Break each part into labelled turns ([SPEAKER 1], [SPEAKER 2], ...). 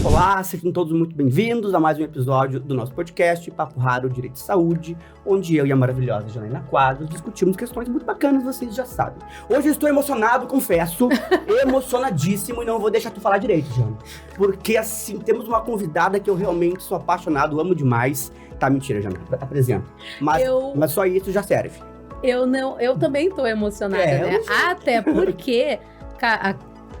[SPEAKER 1] Olá, sejam todos muito bem-vindos a mais um episódio do nosso podcast Papo Raro Direito de Saúde, onde eu e a maravilhosa Janaína Quadros discutimos questões muito bacanas, vocês já sabem. Hoje eu estou emocionado, confesso, emocionadíssimo, e não vou deixar tu falar direito, Jana. Porque, assim, temos uma convidada que eu realmente sou apaixonado, amo demais. Tá, mentira, Jana, apresenta. Mas só isso já serve.
[SPEAKER 2] Eu também tô emocionada, né? Até porque...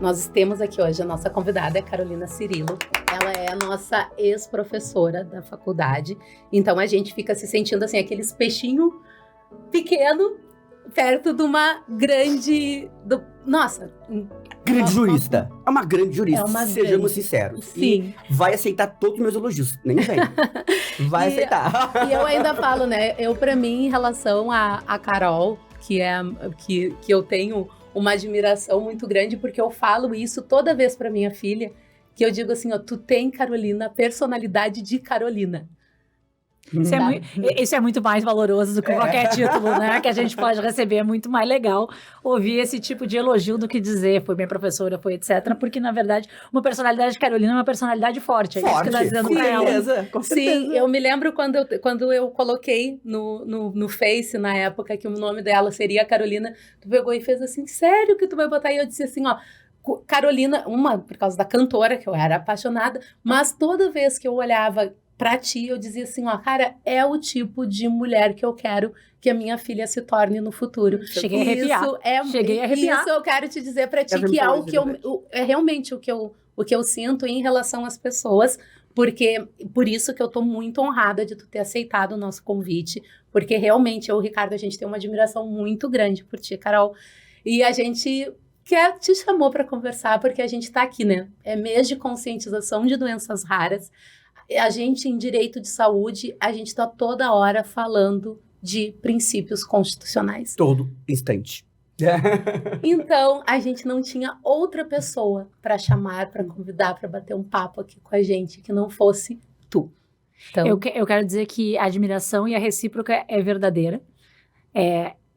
[SPEAKER 2] Nós temos aqui hoje a nossa convidada, é Carolina Cirilo. Ela é a nossa ex-professora da faculdade. Então a gente fica se sentindo assim, aqueles peixinhos pequeno perto de uma grande...
[SPEAKER 1] Grande jurista. É uma grande jurista, sejamos sinceros.
[SPEAKER 2] Sim.
[SPEAKER 1] E vai aceitar todos os meus elogios, nem vem. Vai aceitar.
[SPEAKER 2] E eu ainda falo, né? Pra mim, em relação a Carol, que eu tenho uma admiração muito grande, porque eu falo isso toda vez pra minha filha, que eu digo assim, ó, tu tem, Carolina, a personalidade de Carolina.
[SPEAKER 3] Isso é muito mais valoroso do que qualquer título, né? Que a gente pode receber. É muito mais legal ouvir esse tipo de elogio do que dizer foi minha professora, foi etc. Porque, na verdade, uma personalidade de Carolina é uma personalidade forte. É isso que tá dizendo pra ela.
[SPEAKER 1] Com certeza.
[SPEAKER 2] Sim, eu me lembro quando eu coloquei no Face, na época, que o nome dela seria Carolina, tu pegou e fez assim, sério que tu vai botar? E eu disse assim, ó, Carolina, por causa da cantora, que eu era apaixonada, mas toda vez que eu olhava pra ti, eu dizia assim, ó, cara, é o tipo de mulher que eu quero que a minha filha se torne no futuro.
[SPEAKER 3] Cheguei a arrepiar.
[SPEAKER 2] Isso eu quero te dizer pra ti, que é o que é realmente o que eu sinto em relação às pessoas, porque por isso que eu tô muito honrada de tu ter aceitado o nosso convite, porque realmente eu e o Ricardo, a gente tem uma admiração muito grande por ti, Carol, e a gente te chamou pra conversar, porque a gente tá aqui, né? É mês de conscientização de doenças raras. A gente, em direito de saúde, a gente está toda hora falando de princípios constitucionais.
[SPEAKER 1] Todo instante.
[SPEAKER 2] Então, a gente não tinha outra pessoa para chamar, para convidar, para bater um papo aqui com a gente, que não fosse tu. Então,
[SPEAKER 3] eu quero dizer que a admiração e a recíproca é verdadeira.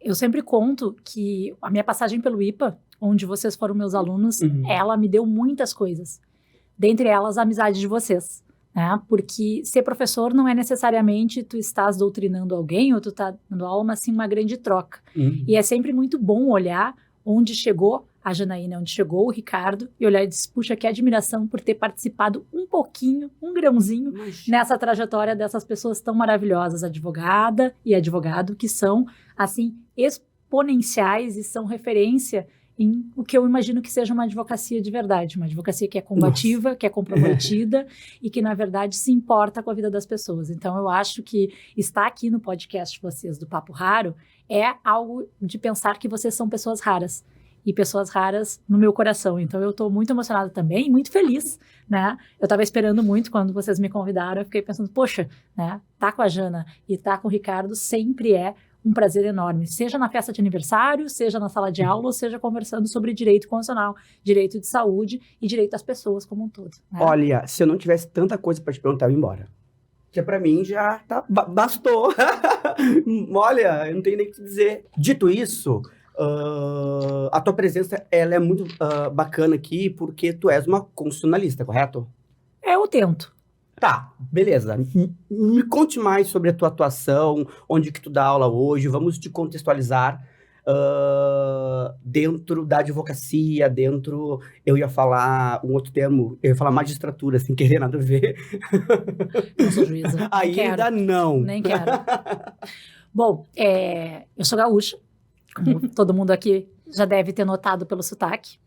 [SPEAKER 3] Eu sempre conto que a minha passagem pelo IPA, onde vocês foram meus alunos, ela me deu muitas coisas. Dentre elas, a amizade de vocês. Porque ser professor não é necessariamente tu estás doutrinando alguém ou tu tá dando aula, mas sim uma grande troca. E é sempre muito bom olhar onde chegou a Janaína, onde chegou o Ricardo, e olhar e dizer, puxa, que admiração por ter participado um pouquinho, um grãozinho, nessa trajetória dessas pessoas tão maravilhosas, advogada e advogado, que são, assim, exponenciais e são referência em o que eu imagino que seja uma advocacia de verdade, uma advocacia que é combativa, que é comprometida e que, na verdade, se importa com a vida das pessoas. Então, eu acho que estar aqui no podcast de vocês, do Papo Raro, é algo de pensar que vocês são pessoas raras. E pessoas raras no meu coração. Então, eu estou muito emocionada também e muito feliz, né? Eu estava esperando muito quando vocês me convidaram, eu fiquei pensando, poxa, né? Tá com a Jana e tá com o Ricardo sempre é um prazer enorme, seja na festa de aniversário, seja na sala de aula, ou seja conversando sobre direito constitucional, direito de saúde e direito das pessoas como um todo. Né?
[SPEAKER 1] Olha, se eu não tivesse tanta coisa pra te perguntar, eu ia embora. Porque pra mim já tá, bastou. Olha, eu não tenho nem o que dizer. Dito isso, a tua presença ela é muito bacana aqui, porque tu és uma constitucionalista, correto?
[SPEAKER 3] Eu tento.
[SPEAKER 1] Tá, beleza. Me conte mais sobre a tua atuação, onde que tu dá aula hoje, vamos te contextualizar dentro da advocacia, eu ia falar um outro termo, eu ia falar magistratura, sem querer nada a ver.
[SPEAKER 3] Não sou juíza.
[SPEAKER 1] Ainda não.
[SPEAKER 3] Nem quero. Bom, eu sou gaúcha, como todo mundo aqui já deve ter notado pelo sotaque.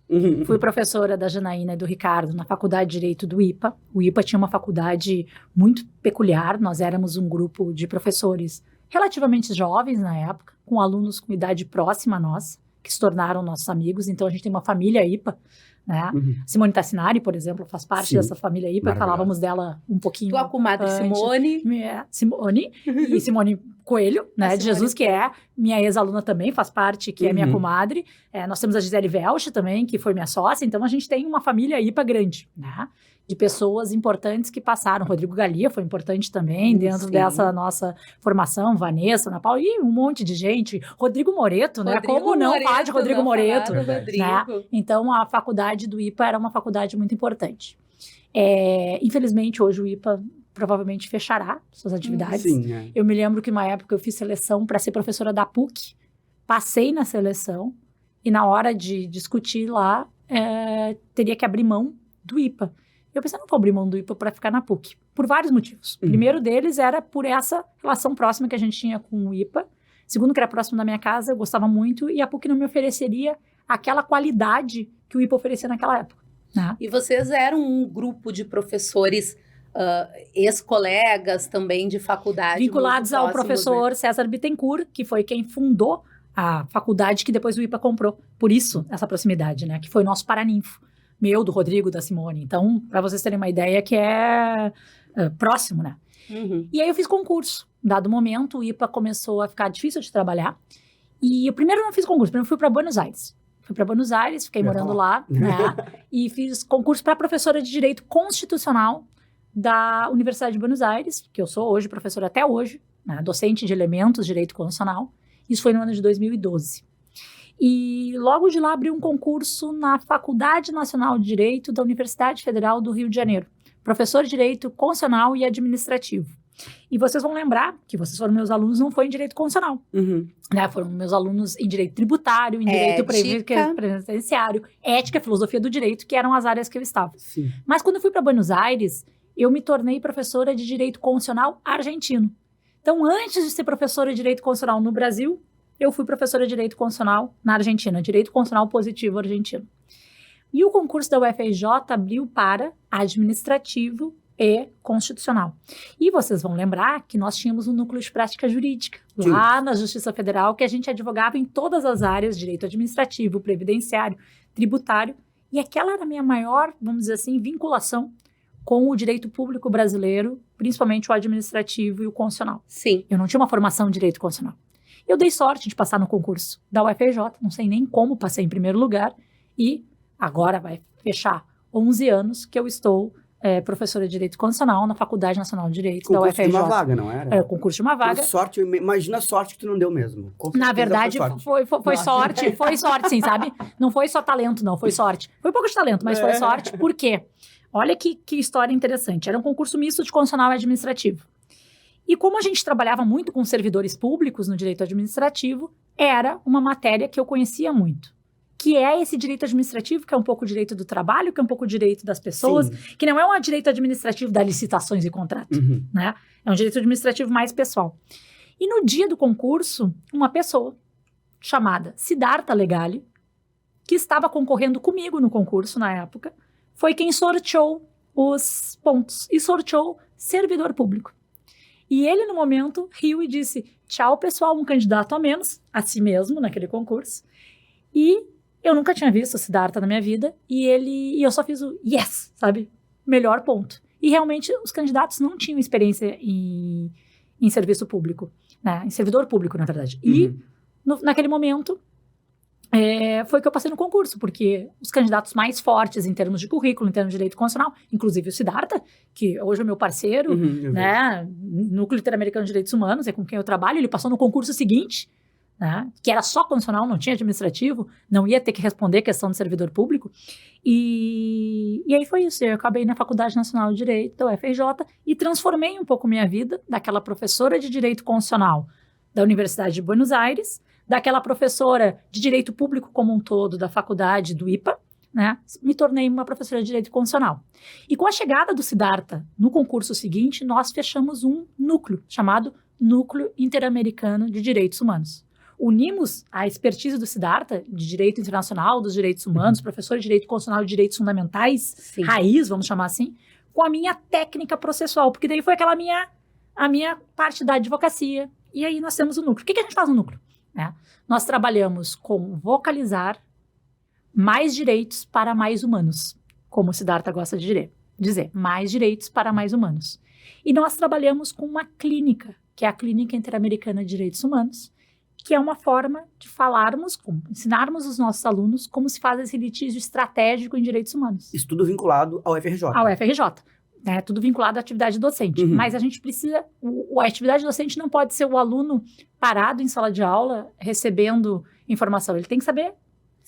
[SPEAKER 3] Fui professora da Janaína e do Ricardo na Faculdade de Direito do IPA. O IPA tinha uma faculdade muito peculiar. Nós éramos um grupo de professores relativamente jovens na época, com alunos com idade próxima a nós, que se tornaram nossos amigos. Então, a gente tem uma família IPA, né? Simone Tassinari, por exemplo, faz parte dessa família IPA. Falávamos dela um pouquinho
[SPEAKER 2] tua comadre Simone.
[SPEAKER 3] Simone e Simone Coelho, né, de Jesus, que é minha ex-aluna também, faz parte, que é minha comadre. Nós temos a Gisele Welch também, que foi minha sócia. Então, a gente tem uma família IPA grande, né? De pessoas importantes que passaram. Rodrigo Galia foi importante também dentro dessa nossa formação, Vanessa, Ana Paula, e um monte de gente. Rodrigo Moreto, né? Como não falar de Rodrigo Moreto? Né? Então, a faculdade do IPA era uma faculdade muito importante. Infelizmente, hoje o IPA provavelmente fechará suas atividades.
[SPEAKER 1] Sim,
[SPEAKER 3] Eu me lembro que, uma época, eu fiz seleção para ser professora da PUC, passei na seleção, e na hora de discutir lá, teria que abrir mão do IPA. Eu pensei, não vou abrir mão do IPA para ficar na PUC, por vários motivos. O primeiro deles era por essa relação próxima que a gente tinha com o IPA. Segundo, que era próximo da minha casa, eu gostava muito, e a PUC não me ofereceria aquela qualidade que o IPA oferecia naquela época. Né?
[SPEAKER 2] E vocês eram um grupo de professores, ex-colegas também de faculdade.
[SPEAKER 3] Vinculados ao professor César Bittencourt, que foi quem fundou a faculdade que depois o IPA comprou. Por isso, essa proximidade, né? Que foi o nosso paraninfo. Meu, do Rodrigo, da Simone. Então, para vocês terem uma ideia, que é próximo, né?
[SPEAKER 2] Uhum.
[SPEAKER 3] E aí eu fiz concurso. Dado momento, o IPA começou a ficar difícil de trabalhar. E eu primeiro não fiz concurso, primeiro fui para Buenos Aires. Fui para Buenos Aires, fiquei morando lá, né? E fiz concurso para professora de Direito Constitucional da Universidade de Buenos Aires, que eu sou hoje professora até hoje, né? Docente de elementos de Direito Constitucional. Isso foi no ano de 2012. E logo de lá abri um concurso na Faculdade Nacional de Direito da Universidade Federal do Rio de Janeiro. Professor de Direito Constitucional e Administrativo. E vocês vão lembrar que vocês foram meus alunos, não foi em Direito Constitucional. Né? Foram meus alunos em Direito Tributário, em Direito Previdenciário, Ética e Filosofia do Direito, que eram as áreas que eu estava.
[SPEAKER 1] Sim.
[SPEAKER 3] Mas quando eu fui para Buenos Aires, eu me tornei professora de Direito Constitucional argentino. Então, antes de ser professora de Direito Constitucional no Brasil, eu fui professora de Direito Constitucional na Argentina, Direito Constitucional Positivo Argentino. E o concurso da UFRJ abriu para Administrativo e Constitucional. E vocês vão lembrar que nós tínhamos um núcleo de prática jurídica lá na Justiça Federal, que a gente advogava em todas as áreas, direito administrativo, previdenciário, tributário, e aquela era a minha maior, vamos dizer assim, vinculação com o direito público brasileiro, principalmente o administrativo e o constitucional.
[SPEAKER 2] Sim.
[SPEAKER 3] Eu não tinha uma formação em direito constitucional. Eu dei sorte de passar no concurso da UFRJ, não sei nem como, passei em primeiro lugar, e agora vai fechar 11 anos que eu estou professora de Direito Constitucional na Faculdade Nacional de Direito da UFRJ.
[SPEAKER 1] Concurso de uma vaga, não era?
[SPEAKER 3] Era concurso de uma vaga.
[SPEAKER 1] Sorte, imagina a sorte que tu não deu mesmo.
[SPEAKER 3] Na verdade, foi sorte, sim, sabe? Não foi só talento, não, foi sorte. Foi pouco de talento, mas foi sorte. Por quê? Olha que história interessante. Era um concurso misto de constitucional e administrativo. E como a gente trabalhava muito com servidores públicos no direito administrativo, era uma matéria que eu conhecia muito. Que é esse direito administrativo, que é um pouco o direito do trabalho, que é um pouco o direito das pessoas, sim, que não é um direito administrativo das licitações e contratos, né? É um direito administrativo mais pessoal. E no dia do concurso, uma pessoa chamada Siddhartha Legali, que estava concorrendo comigo no concurso na época, foi quem sorteou os pontos e sorteou servidor público. E ele, no momento, riu e disse, tchau, pessoal, um candidato a menos, a si mesmo, naquele concurso. E eu nunca tinha visto o Siddhartha na minha vida, e eu só fiz o yes, sabe? Melhor ponto. E realmente, os candidatos não tinham experiência em serviço público, né? Em servidor público, na verdade. E, naquele momento, foi que eu passei no concurso, porque os candidatos mais fortes em termos de currículo, em termos de direito constitucional, inclusive o Siddhartha, que hoje é meu parceiro, né? Núcleo Interamericano de Direitos Humanos, é com quem eu trabalho, ele passou no concurso seguinte, né? Que era só constitucional, não tinha administrativo, não ia ter que responder questão de servidor público. E aí foi isso, eu acabei na Faculdade Nacional de Direito, da UFRJ, e transformei um pouco minha vida daquela professora de Direito Constitucional da Universidade de Buenos Aires, daquela professora de Direito Público como um todo da faculdade do IPA, né? Me tornei uma professora de Direito Constitucional. E com a chegada do Siddhartha no concurso seguinte, nós fechamos um núcleo chamado Núcleo Interamericano de Direitos Humanos. Unimos a expertise do Siddhartha, de Direito Internacional, dos Direitos Humanos, professor de Direito Constitucional de Direitos Fundamentais, sim, raiz, vamos chamar assim, com a minha técnica processual, porque daí foi a minha parte da advocacia. E aí nós temos o núcleo. O que a gente faz no núcleo? Nós trabalhamos com vocalizar mais direitos para mais humanos, como o Siddhartha gosta de dizer, mais direitos para mais humanos. E nós trabalhamos com uma clínica, que é a Clínica Interamericana de Direitos Humanos, que é uma forma de ensinarmos os nossos alunos como se faz esse litígio estratégico em direitos humanos.
[SPEAKER 1] Isso tudo vinculado ao UFRJ.
[SPEAKER 3] Ao UFRJ. Tudo vinculado à atividade docente. Mas a gente precisa... A atividade docente não pode ser o aluno parado em sala de aula recebendo informação. Ele tem que saber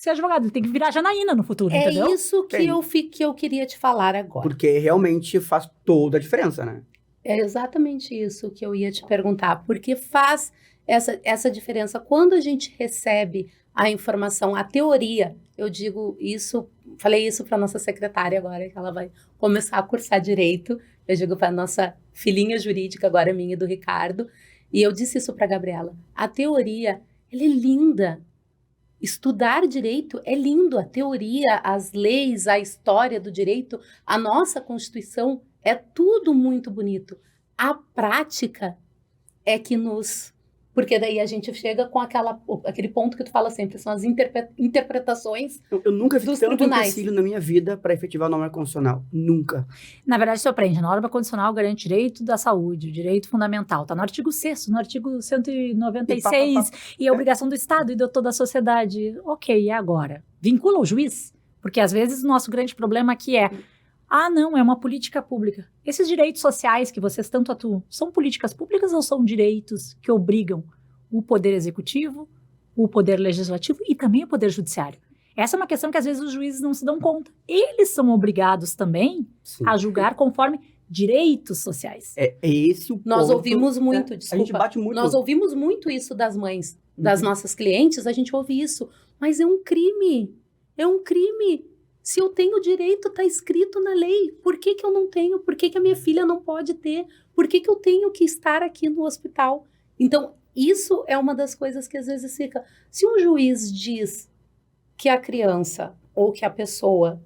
[SPEAKER 3] ser advogado, ele tem que virar Janaína no futuro, entendeu?
[SPEAKER 2] É isso que eu queria te falar agora.
[SPEAKER 1] Porque realmente faz toda a diferença, né?
[SPEAKER 2] É exatamente isso que eu ia te perguntar, porque faz essa diferença. Quando a gente recebe a informação, a teoria, eu digo isso, falei isso para nossa secretária agora, que ela vai começar a cursar direito, eu digo para nossa filhinha jurídica, agora minha e do Ricardo, e eu disse isso para a Gabriela, a teoria, ela é linda, estudar direito é lindo, a teoria, as leis, a história do direito, a nossa Constituição, é tudo muito bonito. A prática é que nos... Porque daí a gente chega com aquele ponto que tu fala sempre, são as interpretações
[SPEAKER 1] Eu nunca vi
[SPEAKER 2] dos
[SPEAKER 1] tanto
[SPEAKER 2] tribunais.
[SPEAKER 1] empecilho na minha vida para efetivar a norma constitucional. Nunca.
[SPEAKER 3] Na verdade, você aprende. A norma constitucional garante direito da saúde, o direito fundamental. Está no artigo 6º, no artigo 196, e a obrigação do Estado e de toda a sociedade. Ok, e agora? Vincula o juiz? Porque às vezes o nosso grande problema aqui é não, é uma política pública. Esses direitos sociais que vocês tanto atuam, são políticas públicas ou são direitos que obrigam o poder executivo, o poder legislativo e também o poder judiciário? Essa é uma questão que às vezes os juízes não se dão conta. Eles são obrigados também a julgar conforme direitos sociais.
[SPEAKER 1] É esse o ponto.
[SPEAKER 2] Nós ouvimos muito, desculpa.
[SPEAKER 1] A gente bate muito.
[SPEAKER 2] Nós ouvimos muito isso das mães, das nossas clientes, a gente ouve isso. Mas é um crime. É um crime. Se eu tenho direito, está escrito na lei. Por que eu não tenho? Por que a minha filha não pode ter? Por que eu tenho que estar aqui no hospital? Então, isso é uma das coisas que às vezes fica... Se um juiz diz que a criança ou que a pessoa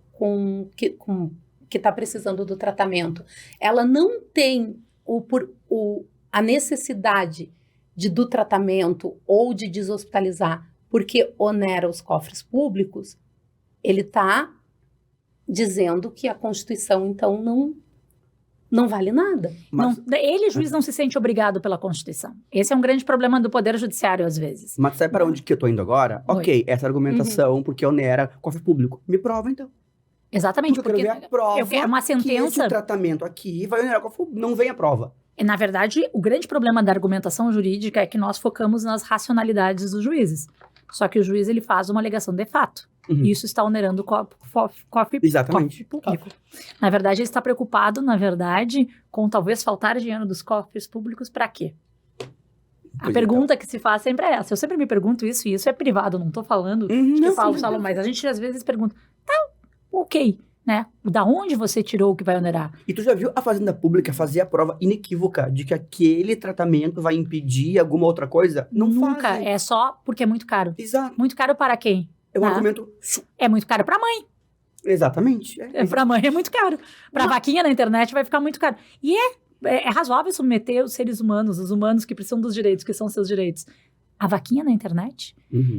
[SPEAKER 2] que está precisando do tratamento, ela não tem a necessidade do tratamento ou de deshospitalizar porque onera os cofres públicos, ele está dizendo que a Constituição, então, não vale nada.
[SPEAKER 3] Mas, juiz, não se sente obrigado pela Constituição. Esse é um grande problema do Poder Judiciário, às vezes.
[SPEAKER 1] Mas sabe para onde que eu tô indo agora?
[SPEAKER 3] Oi.
[SPEAKER 1] Ok, essa argumentação, porque onera cofre público. Me prova, então.
[SPEAKER 3] Exatamente,
[SPEAKER 1] porque eu quero ver a prova
[SPEAKER 3] eu quero uma sentença...
[SPEAKER 1] que esse tratamento aqui vai onerar o cofre público. Não vem a prova.
[SPEAKER 3] Na verdade, o grande problema da argumentação jurídica é que nós focamos nas racionalidades dos juízes. Só que o juiz, ele faz uma alegação de fato. E isso está onerando o cofre público. Na verdade, ele está preocupado, com talvez faltar dinheiro dos cofres públicos para quê? A pergunta que se faz sempre é essa. Eu sempre me pergunto isso, e isso é privado, não estou falando que falo, mas a gente às vezes pergunta, ok, né? Da onde você tirou o que vai onerar?
[SPEAKER 1] E tu já viu a Fazenda Pública fazer a prova inequívoca de que aquele tratamento vai impedir alguma outra coisa?
[SPEAKER 3] Nunca,
[SPEAKER 1] fazem.
[SPEAKER 3] É só porque é muito caro.
[SPEAKER 1] Exato.
[SPEAKER 3] Muito caro para quem?
[SPEAKER 1] É um argumento...
[SPEAKER 3] É muito caro para a mãe.
[SPEAKER 1] Exatamente.
[SPEAKER 3] Para a mãe é muito caro. Para a vaquinha na internet vai ficar muito caro. E é razoável submeter os seres humanos, os humanos que precisam dos direitos, que são seus direitos. A vaquinha na internet?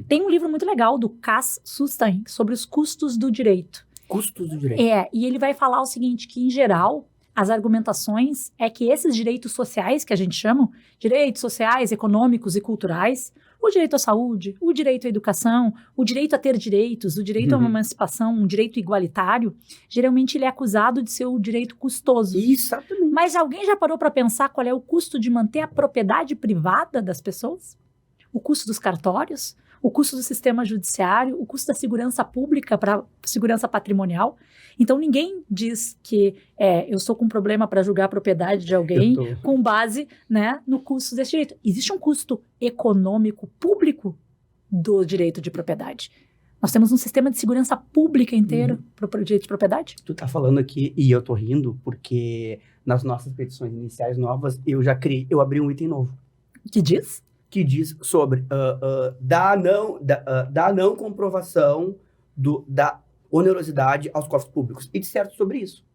[SPEAKER 3] Tem um livro muito legal do Cass Sunstein sobre os custos do direito.
[SPEAKER 1] Custos do direito.
[SPEAKER 3] E ele vai falar o seguinte, que em geral... As argumentações é que esses direitos sociais, que a gente chama, direitos sociais, econômicos e culturais, o direito à saúde, o direito à educação, o direito a ter direitos, o direito a uma emancipação, um direito igualitário, geralmente ele é acusado de ser o direito custoso.
[SPEAKER 1] Exatamente.
[SPEAKER 3] Mas alguém já parou para pensar qual é o custo de manter a propriedade privada das pessoas? O custo dos cartórios? O custo do sistema judiciário, o custo da segurança pública para segurança patrimonial. Então, ninguém diz que eu estou com um problema para julgar a propriedade de alguém com base, né, no custo desse direito. Existe um custo econômico público do direito de propriedade. Nós temos um sistema de segurança pública inteiro para o direito de propriedade.
[SPEAKER 1] Tu tá falando aqui, e eu tô rindo, porque nas nossas petições iniciais novas, eu abri um item novo.
[SPEAKER 3] Que diz?
[SPEAKER 1] Que diz sobre da não comprovação da onerosidade aos cofres públicos. E disseram sobre isso.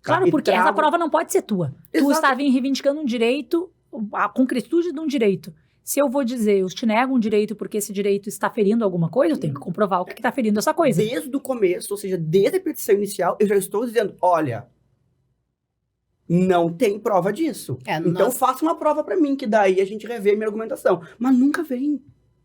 [SPEAKER 3] Claro, porque essa prova não pode ser tua. Exato. Tu está reivindicando um direito, a concretude de um direito. Se eu vou dizer, eu te nego um direito porque esse direito está ferindo alguma coisa, eu tenho que comprovar o que está ferindo essa coisa.
[SPEAKER 1] Desde o começo, ou seja, desde a petição inicial, eu já estou dizendo, olha... Não tem prova disso. Então faça uma prova pra mim, que daí a gente revê a minha argumentação. Mas nunca vem.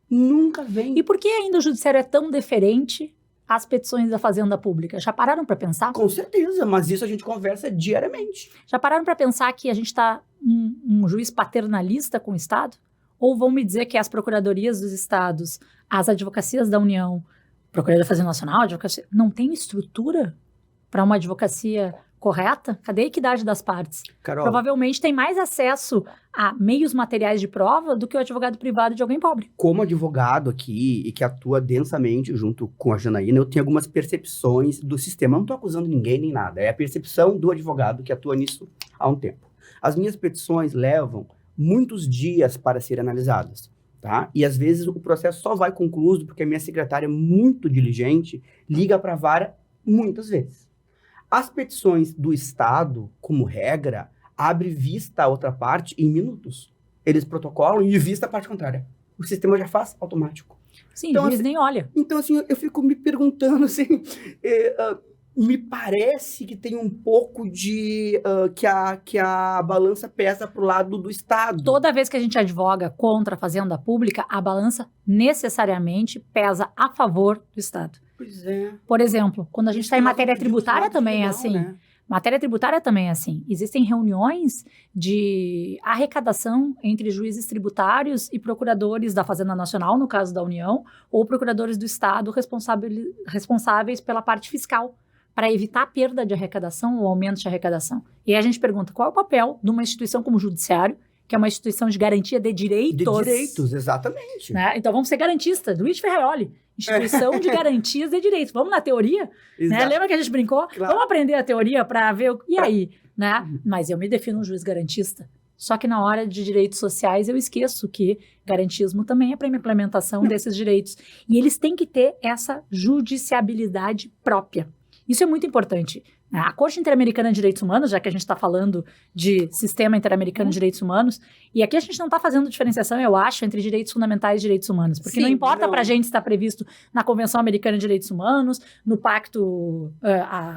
[SPEAKER 1] Nunca vem.
[SPEAKER 3] E por que ainda o judiciário é tão deferente às petições da Fazenda Pública? Já pararam pra pensar?
[SPEAKER 1] Com certeza, mas isso a gente conversa diariamente.
[SPEAKER 3] Já pararam pra pensar que a gente tá um juiz paternalista com o Estado? Ou vão me dizer que as procuradorias dos estados, as advocacias da União, Procuradoria da Fazenda Nacional, advocacia, não tem estrutura para uma advocacia correta? Cadê a equidade das partes?
[SPEAKER 1] Carol,
[SPEAKER 3] Provavelmente tem mais acesso a meios materiais de prova do que o advogado privado de alguém pobre.
[SPEAKER 1] como advogado aqui e que atua densamente junto com a Janaína, eu tenho algumas percepções do sistema. Eu não estou acusando ninguém nem nada. É a percepção do advogado que atua nisso há um tempo. As minhas petições levam muitos dias para serem analisadas, tá? E às vezes o processo só vai concluído porque a minha secretária, muito diligente, liga para a vara muitas vezes. As petições do Estado, como regra, abre vista à outra parte em minutos. Eles protocolam e vista a parte contrária. O sistema já faz automático.
[SPEAKER 3] Sim,
[SPEAKER 1] Então,
[SPEAKER 3] o juiz
[SPEAKER 1] assim,
[SPEAKER 3] nem olha.
[SPEAKER 1] Então, assim, eu fico me perguntando, assim, me parece que tem um pouco de que a balança pesa pro lado do Estado.
[SPEAKER 3] Toda vez que a gente advoga contra a fazenda pública, a balança necessariamente pesa a favor do Estado.
[SPEAKER 1] Pois é.
[SPEAKER 3] Por exemplo, quando a gente está em matéria tributária também é
[SPEAKER 1] não,
[SPEAKER 3] assim.
[SPEAKER 1] né?
[SPEAKER 3] Matéria tributária também é assim. Existem reuniões de arrecadação entre juízes tributários e procuradores da Fazenda Nacional, no caso da União, ou procuradores do Estado responsáveis pela parte fiscal, para evitar a perda de arrecadação ou aumento de arrecadação. E aí a gente pergunta qual é o papel de uma instituição como o judiciário, que é uma instituição de garantia de direitos.
[SPEAKER 1] De direitos, exatamente.
[SPEAKER 3] Né? Então vamos ser garantistas, Luiz Ferraioli, instituição de garantias de direitos. Vamos na teoria? Né? Lembra que a gente brincou?
[SPEAKER 1] Claro.
[SPEAKER 3] Vamos aprender a teoria para ver e aí? Né? Mas eu me defino um juiz garantista. Só que na hora de direitos sociais eu esqueço que garantismo também é para a implementação desses direitos. E eles têm que ter essa judiciabilidade própria. Isso é muito importante. A Corte Interamericana de Direitos Humanos, já que a gente está falando de Sistema Interamericano de Direitos Humanos, e aqui a gente não está fazendo diferenciação, eu acho, entre direitos fundamentais e direitos humanos, porque não importa para a gente se está previsto na Convenção Americana de Direitos Humanos, no Pacto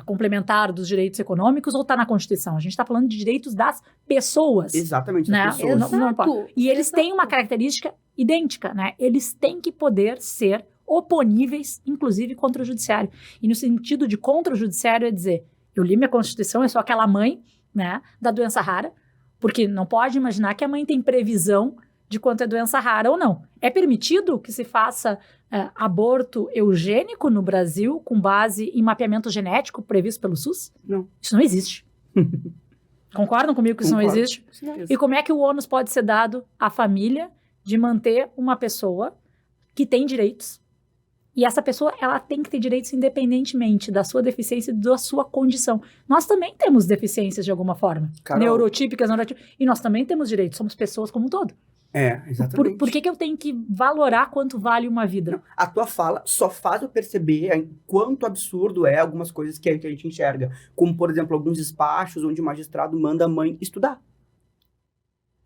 [SPEAKER 3] Complementar dos Direitos Econômicos, ou está na Constituição. A gente está falando de direitos das pessoas.
[SPEAKER 1] Exatamente,
[SPEAKER 3] né?
[SPEAKER 1] das pessoas.
[SPEAKER 3] Não importa. E eles têm uma característica idêntica, né? Eles têm que poder ser oponíveis, inclusive contra o judiciário. E no sentido de contra o judiciário é dizer, eu li minha Constituição, eu sou aquela mãe, né, da doença rara, porque não pode imaginar que a mãe tem previsão de quanto é doença rara ou não. É permitido que se faça aborto eugênico no Brasil com base em mapeamento genético previsto pelo SUS?
[SPEAKER 1] Não.
[SPEAKER 3] Isso não existe. Concordam comigo que isso não existe?
[SPEAKER 1] Não.
[SPEAKER 3] E como é que o ônus pode ser dado à família de manter uma pessoa que tem direitos? E essa pessoa, ela tem que ter direitos independentemente da sua deficiência e da sua condição. Nós também temos deficiências de alguma forma.
[SPEAKER 1] Carol.
[SPEAKER 3] Neurotípicas, e nós também temos direitos, somos pessoas como um todo.
[SPEAKER 1] Exatamente.
[SPEAKER 3] Por que eu tenho que valorar quanto vale uma vida?
[SPEAKER 1] Não, a tua fala só faz eu perceber quanto absurdo é algumas coisas que a gente enxerga. Como, por exemplo, alguns despachos onde o magistrado manda a mãe estudar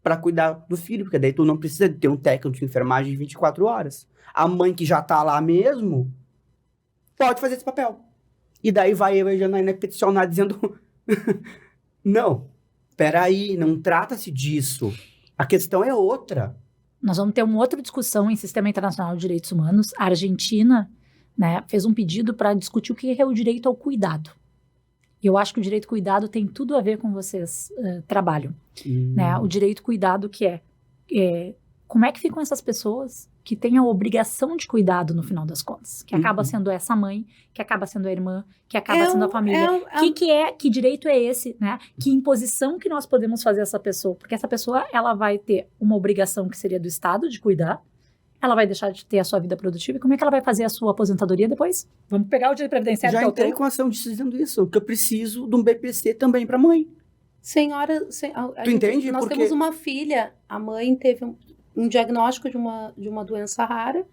[SPEAKER 1] para cuidar do filho, porque daí tu não precisa ter um técnico de enfermagem de 24 horas. A mãe que já tá lá mesmo pode fazer esse papel. E daí vai eu e a Janaína peticionar dizendo não, peraí, não trata-se disso. A questão é outra.
[SPEAKER 3] Nós vamos ter uma outra discussão em Sistema Internacional de Direitos Humanos. A Argentina, né, fez um pedido para discutir o que é o direito ao cuidado. E eu acho que o direito ao cuidado tem tudo a ver com vocês trabalham. Né? O direito ao cuidado que é como é que ficam essas pessoas que têm a obrigação de cuidado no final das contas? Que acaba sendo essa mãe, que acaba sendo a irmã, que acaba sendo a família. Que direito é esse, né? Que imposição que nós podemos fazer a essa pessoa? Porque essa pessoa, ela vai ter uma obrigação que seria do Estado de cuidar, ela vai deixar de ter a sua vida produtiva, e como é que ela vai fazer a sua aposentadoria depois? Vamos pegar o direito previdenciário.
[SPEAKER 1] Já entrei com ação dizendo isso, que eu preciso de um BPC também para mãe.
[SPEAKER 2] Senhora,
[SPEAKER 1] tu entende?
[SPEAKER 2] Nós temos uma filha, a mãe teve um diagnóstico de uma doença rara,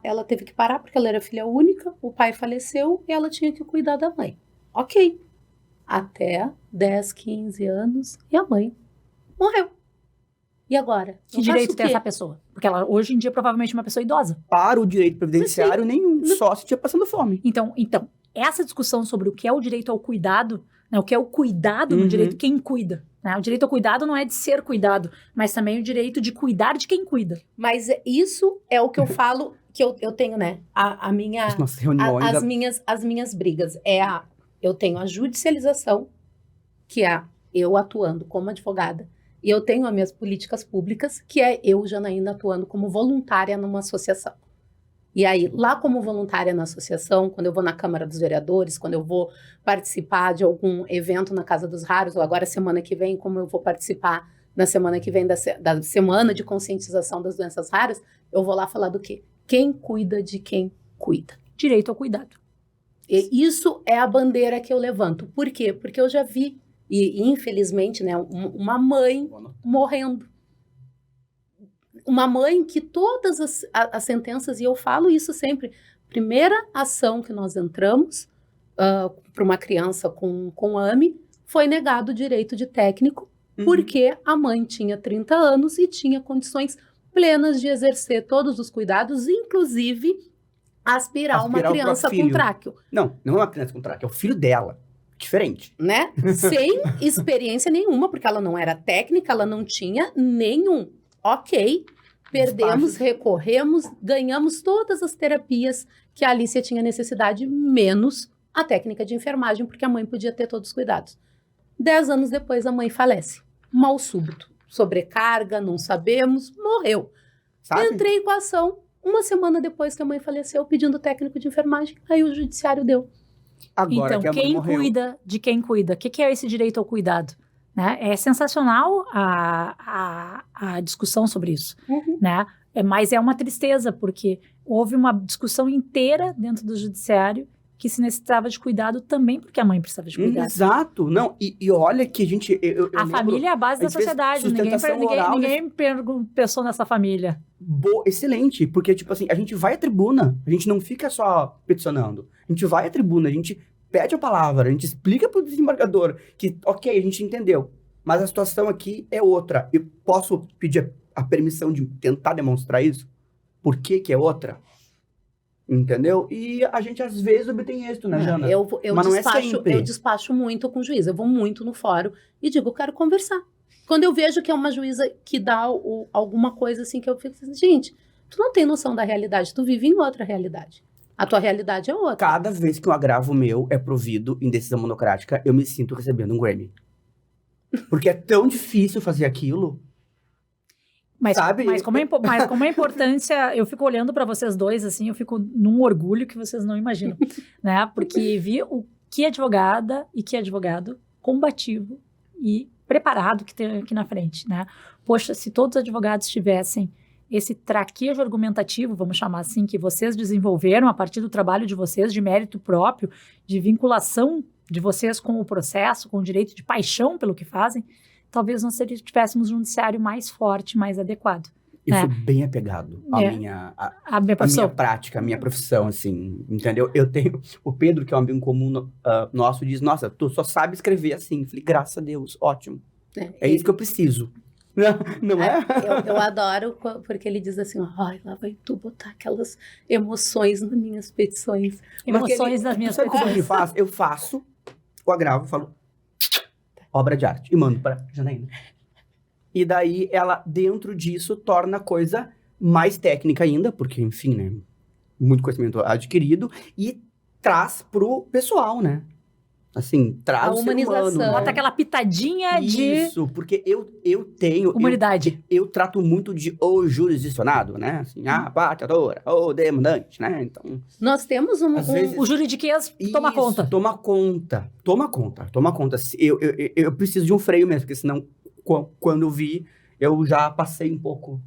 [SPEAKER 2] ela teve que parar porque ela era filha única, o pai faleceu e ela tinha que cuidar da mãe. Ok. Até 10, 15 anos e a mãe morreu. E agora?
[SPEAKER 3] Que direito tem essa pessoa? Porque ela, hoje em dia, provavelmente é uma pessoa idosa.
[SPEAKER 1] Para o direito previdenciário, nenhum. Só se estiver passando fome.
[SPEAKER 3] Então, essa discussão sobre o que é o direito ao cuidado, né, o que é o cuidado no direito, quem cuida. Né? O direito ao cuidado não é de ser cuidado, mas também o direito de cuidar de quem cuida.
[SPEAKER 2] Mas isso é o que eu falo, que eu tenho, né?
[SPEAKER 1] As nossas reuniões.
[SPEAKER 2] As minhas brigas. Eu tenho a judicialização, que é eu atuando como advogada, e eu tenho as minhas políticas públicas, que é eu, Janaína, atuando como voluntária numa associação. E aí, lá como voluntária na associação, quando eu vou na Câmara dos Vereadores, quando eu vou participar de algum evento na Casa dos Raros, ou agora semana que vem, como eu vou participar na semana que vem da Semana de Conscientização das Doenças Raras, eu vou lá falar do quê? Quem cuida de quem cuida.
[SPEAKER 3] Direito ao cuidado.
[SPEAKER 2] E isso é a bandeira que eu levanto. Por quê? Porque eu já vi, e infelizmente, né, uma mãe morrendo. Uma mãe que todas as sentenças, e eu falo isso sempre, primeira ação que nós entramos para uma criança com AME, foi negado o direito de técnico, porque a mãe tinha 30 anos e tinha condições plenas de exercer todos os cuidados, inclusive aspirar uma criança com tráqueo.
[SPEAKER 1] Não é uma criança com tráqueo, é o filho dela. Diferente.
[SPEAKER 2] Né? Sem experiência nenhuma, porque ela não era técnica, ela não tinha nenhum. Ok, perdemos, recorremos, ganhamos todas as terapias que a Alicia tinha necessidade, menos a técnica de enfermagem, porque a mãe podia ter todos os cuidados. 10 anos depois, a mãe falece. Mal súbito. Sobrecarga, não sabemos, morreu.
[SPEAKER 1] Sabe?
[SPEAKER 2] Entrei com a ação, uma semana depois que a mãe faleceu, pedindo técnico de enfermagem, aí o judiciário deu.
[SPEAKER 1] Agora
[SPEAKER 3] então,
[SPEAKER 1] que a mãe
[SPEAKER 3] quem
[SPEAKER 1] morreu.
[SPEAKER 3] cuida de quem cuida? O que é esse direito ao cuidado? Né? É sensacional a discussão sobre isso, né? Mas é uma tristeza, porque houve uma discussão inteira dentro do judiciário que se necessitava de cuidado também porque a mãe precisava de cuidado.
[SPEAKER 1] Exato. Não, e olha que a gente...
[SPEAKER 3] A família é a base da sociedade. Ninguém pensou nessa família.
[SPEAKER 1] Excelente, porque, tipo assim, a gente vai à tribuna, a gente não fica só peticionando. A gente vai à tribuna, a gente pede a palavra, a gente explica pro desembargador que, ok, a gente entendeu, mas a situação aqui é outra. Eu posso pedir a permissão de tentar demonstrar isso? Por que é outra? Entendeu? E a gente, às vezes, obtém êxito, né, Jana?
[SPEAKER 2] Eu despacho muito com o juiz, eu vou muito no fórum e digo, eu quero conversar. Quando eu vejo que é uma juíza que dá alguma coisa assim, que eu fico assim, gente, tu não tem noção da realidade, tu vive em outra realidade. A tua realidade é outra.
[SPEAKER 1] Cada vez que um agravo meu é provido em decisão monocrática, eu me sinto recebendo um Grammy. Porque é tão difícil fazer aquilo.
[SPEAKER 3] Mas
[SPEAKER 1] sabe?
[SPEAKER 3] como a importância, eu fico olhando para vocês dois, assim, eu fico num orgulho que vocês não imaginam, né? Porque vi o que advogada e que advogado combativo e preparado que tem aqui na frente, né? Poxa, se todos os advogados tivessem esse traquejo argumentativo, vamos chamar assim, que vocês desenvolveram a partir do trabalho de vocês, de mérito próprio, de vinculação de vocês com o processo, com o direito de paixão pelo que fazem, talvez nós tivéssemos um judiciário mais forte, mais adequado.
[SPEAKER 1] Eu sou bem apegado à minha prática, à minha profissão, assim, entendeu? Eu tenho... O Pedro, que é um amigo comum nosso, diz, nossa, tu só sabe escrever assim. Eu falei, graças a Deus, ótimo. É isso que eu preciso. Não é?
[SPEAKER 2] Eu adoro, porque ele diz assim, ai, lá vai tu botar aquelas emoções nas minhas petições.
[SPEAKER 3] Nas minhas
[SPEAKER 1] sabe
[SPEAKER 3] petições.
[SPEAKER 1] Como eu faço? Eu faço o agravo, falo, obra de arte, e mando para Janaína. E daí ela, dentro disso, torna a coisa mais técnica ainda, porque, enfim, né, muito conhecimento adquirido, e traz pro pessoal, né? Assim, traz
[SPEAKER 2] a
[SPEAKER 1] o
[SPEAKER 2] humanização.
[SPEAKER 1] ser humano, né?
[SPEAKER 3] Bota aquela pitadinha
[SPEAKER 1] Isso, porque eu tenho...
[SPEAKER 3] Humanidade.
[SPEAKER 1] Eu trato muito de o jurisdicionado, né? Assim, a pateadora, o demandante, né? Então...
[SPEAKER 2] Nós temos
[SPEAKER 3] o juridiquês toma conta.
[SPEAKER 1] Toma conta. Eu preciso de um freio mesmo, porque senão, quando eu vi, eu já passei um pouco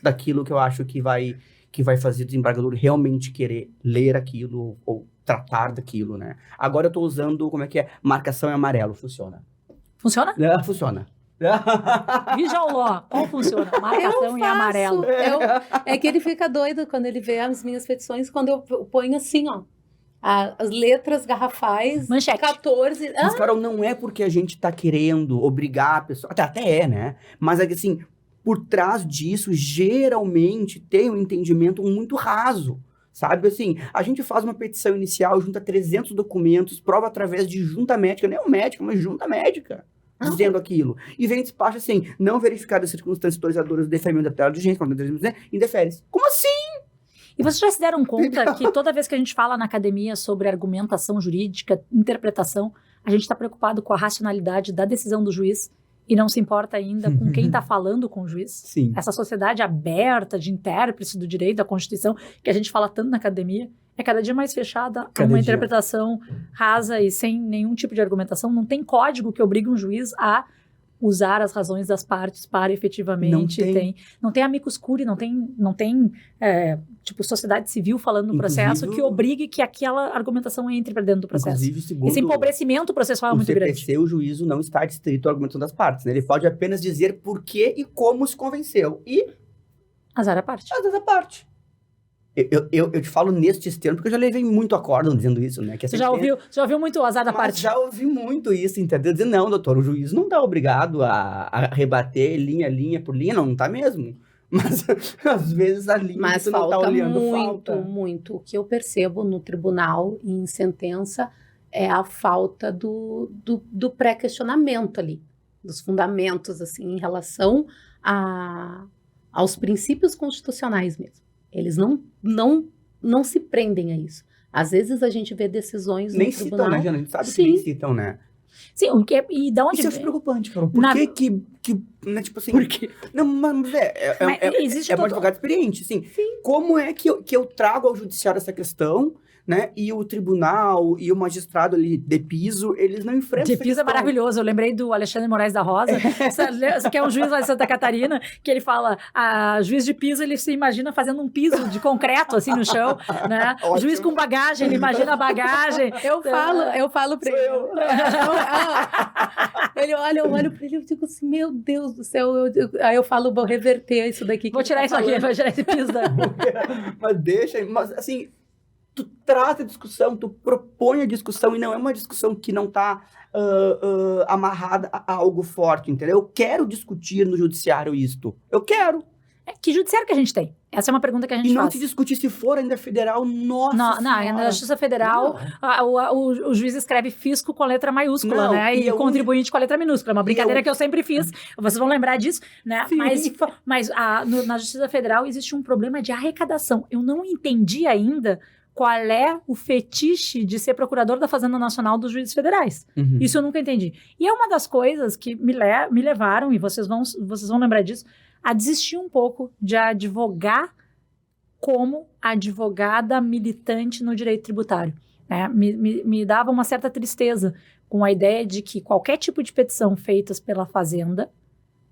[SPEAKER 1] daquilo que eu acho que vai fazer o desembargador realmente querer ler aquilo ou tratar daquilo, né? Agora eu tô usando, marcação em amarelo, funciona.
[SPEAKER 3] Funciona?
[SPEAKER 1] Funciona.
[SPEAKER 3] Visual Law, qual funciona? Marcação em amarelo.
[SPEAKER 2] É que ele fica doido quando ele vê as minhas petições, quando eu ponho assim, ó, as letras garrafais,
[SPEAKER 3] manchete.
[SPEAKER 2] 14...
[SPEAKER 1] Mas, Carol, não é porque a gente tá querendo obrigar a pessoa, até é, né? Mas é que, assim, por trás disso, geralmente, tem um entendimento muito raso. Sabe, assim, a gente faz uma petição inicial, junta 300 documentos, prova através de junta médica, nem o médico, mas junta médica, dizendo aquilo. E vem despacho assim, não verificadas as circunstâncias autorizadoras do deferimento da tutela de urgência, indefere. Como assim?
[SPEAKER 3] E vocês já se deram conta que toda vez que a gente fala na academia sobre argumentação jurídica, interpretação, a gente está preocupado com a racionalidade da decisão do juiz e não se importa ainda com quem está falando com o juiz.
[SPEAKER 1] Sim.
[SPEAKER 3] Essa sociedade aberta de intérpretes do direito, da Constituição, que a gente fala tanto na academia, é cada dia mais fechada a uma interpretação rasa e sem nenhum tipo de argumentação. Não tem código que obrigue um juiz a usar as razões das partes para efetivamente... Não tem amicus curiae, não tem tipo, sociedade civil falando no processo que obrigue que aquela argumentação entre para dentro do processo.
[SPEAKER 1] Segundo
[SPEAKER 3] esse empobrecimento processual é muito grande.
[SPEAKER 1] CPC, o juízo não está distrito à argumentação das partes, né? Ele pode apenas dizer por que e como se convenceu. E...
[SPEAKER 3] azar à parte.
[SPEAKER 1] Azar à parte. Eu te falo nestes termos, porque eu já levei muito acórdão dizendo isso, né? Que
[SPEAKER 3] você já ouviu muito o azar da parte?
[SPEAKER 1] Já ouvi muito isso, entendeu? Dizer, não, doutor, o juiz não está obrigado a rebater linha por linha, não está mesmo. Mas, às vezes, a linha que você não está olhando falta.
[SPEAKER 2] Muito. O que eu percebo no tribunal e em sentença é a falta do pré-questionamento ali, dos fundamentos, assim, em relação aos princípios constitucionais mesmo. Eles não se prendem a isso. Às vezes a gente vê decisões no tribunal...
[SPEAKER 1] Nem citam, né, Jana? A gente sabe que nem citam, né?
[SPEAKER 3] Sim, e da onde...
[SPEAKER 1] Isso é preocupante, Carol. Por que né, tipo assim...
[SPEAKER 2] Por quê?
[SPEAKER 1] Não, mas é um advogado experiente, assim.
[SPEAKER 2] Sim.
[SPEAKER 1] Como é que eu trago ao judiciário essa questão, né? E o tribunal e o magistrado ali de piso, eles não enfrentam
[SPEAKER 3] de piso é maravilhoso. Eu lembrei do Alexandre Moraes da Rosa, que é um juiz lá de Santa Catarina, que ele fala, juiz de piso, ele se imagina fazendo um piso de concreto, assim, no chão, né? O juiz com bagagem, ele imagina a bagagem.
[SPEAKER 2] Eu falo pra ele. Eu olho pra ele e digo assim, meu Deus do céu. Aí eu falo, vou reverter isso daqui.
[SPEAKER 3] Vou tirar isso aqui, vou tirar esse piso daqui.
[SPEAKER 1] Mas assim... Tu traz a discussão, tu propõe a discussão e não é uma discussão que não está amarrada a algo forte, entendeu? Eu quero discutir no judiciário isto. Eu quero.
[SPEAKER 3] Que judiciário que a gente tem? Essa é uma pergunta que a gente faz.
[SPEAKER 1] E não se discute se for ainda federal, nossa
[SPEAKER 3] Não, na Justiça Federal, o juiz escreve fisco com a letra maiúscula, né? E contribuinte com a letra minúscula. É uma brincadeira que eu sempre fiz. Vocês vão lembrar disso, né? Mas na Justiça Federal existe um problema de arrecadação. Eu não entendi ainda qual é o fetiche de ser procurador da Fazenda Nacional dos juízes federais. Uhum. Isso eu nunca entendi. E é uma das coisas que me levaram, e vocês vão lembrar disso, a desistir um pouco de advogar como advogada militante no direito tributário. Né? Me dava uma certa tristeza com a ideia de que qualquer tipo de petição feitas pela Fazenda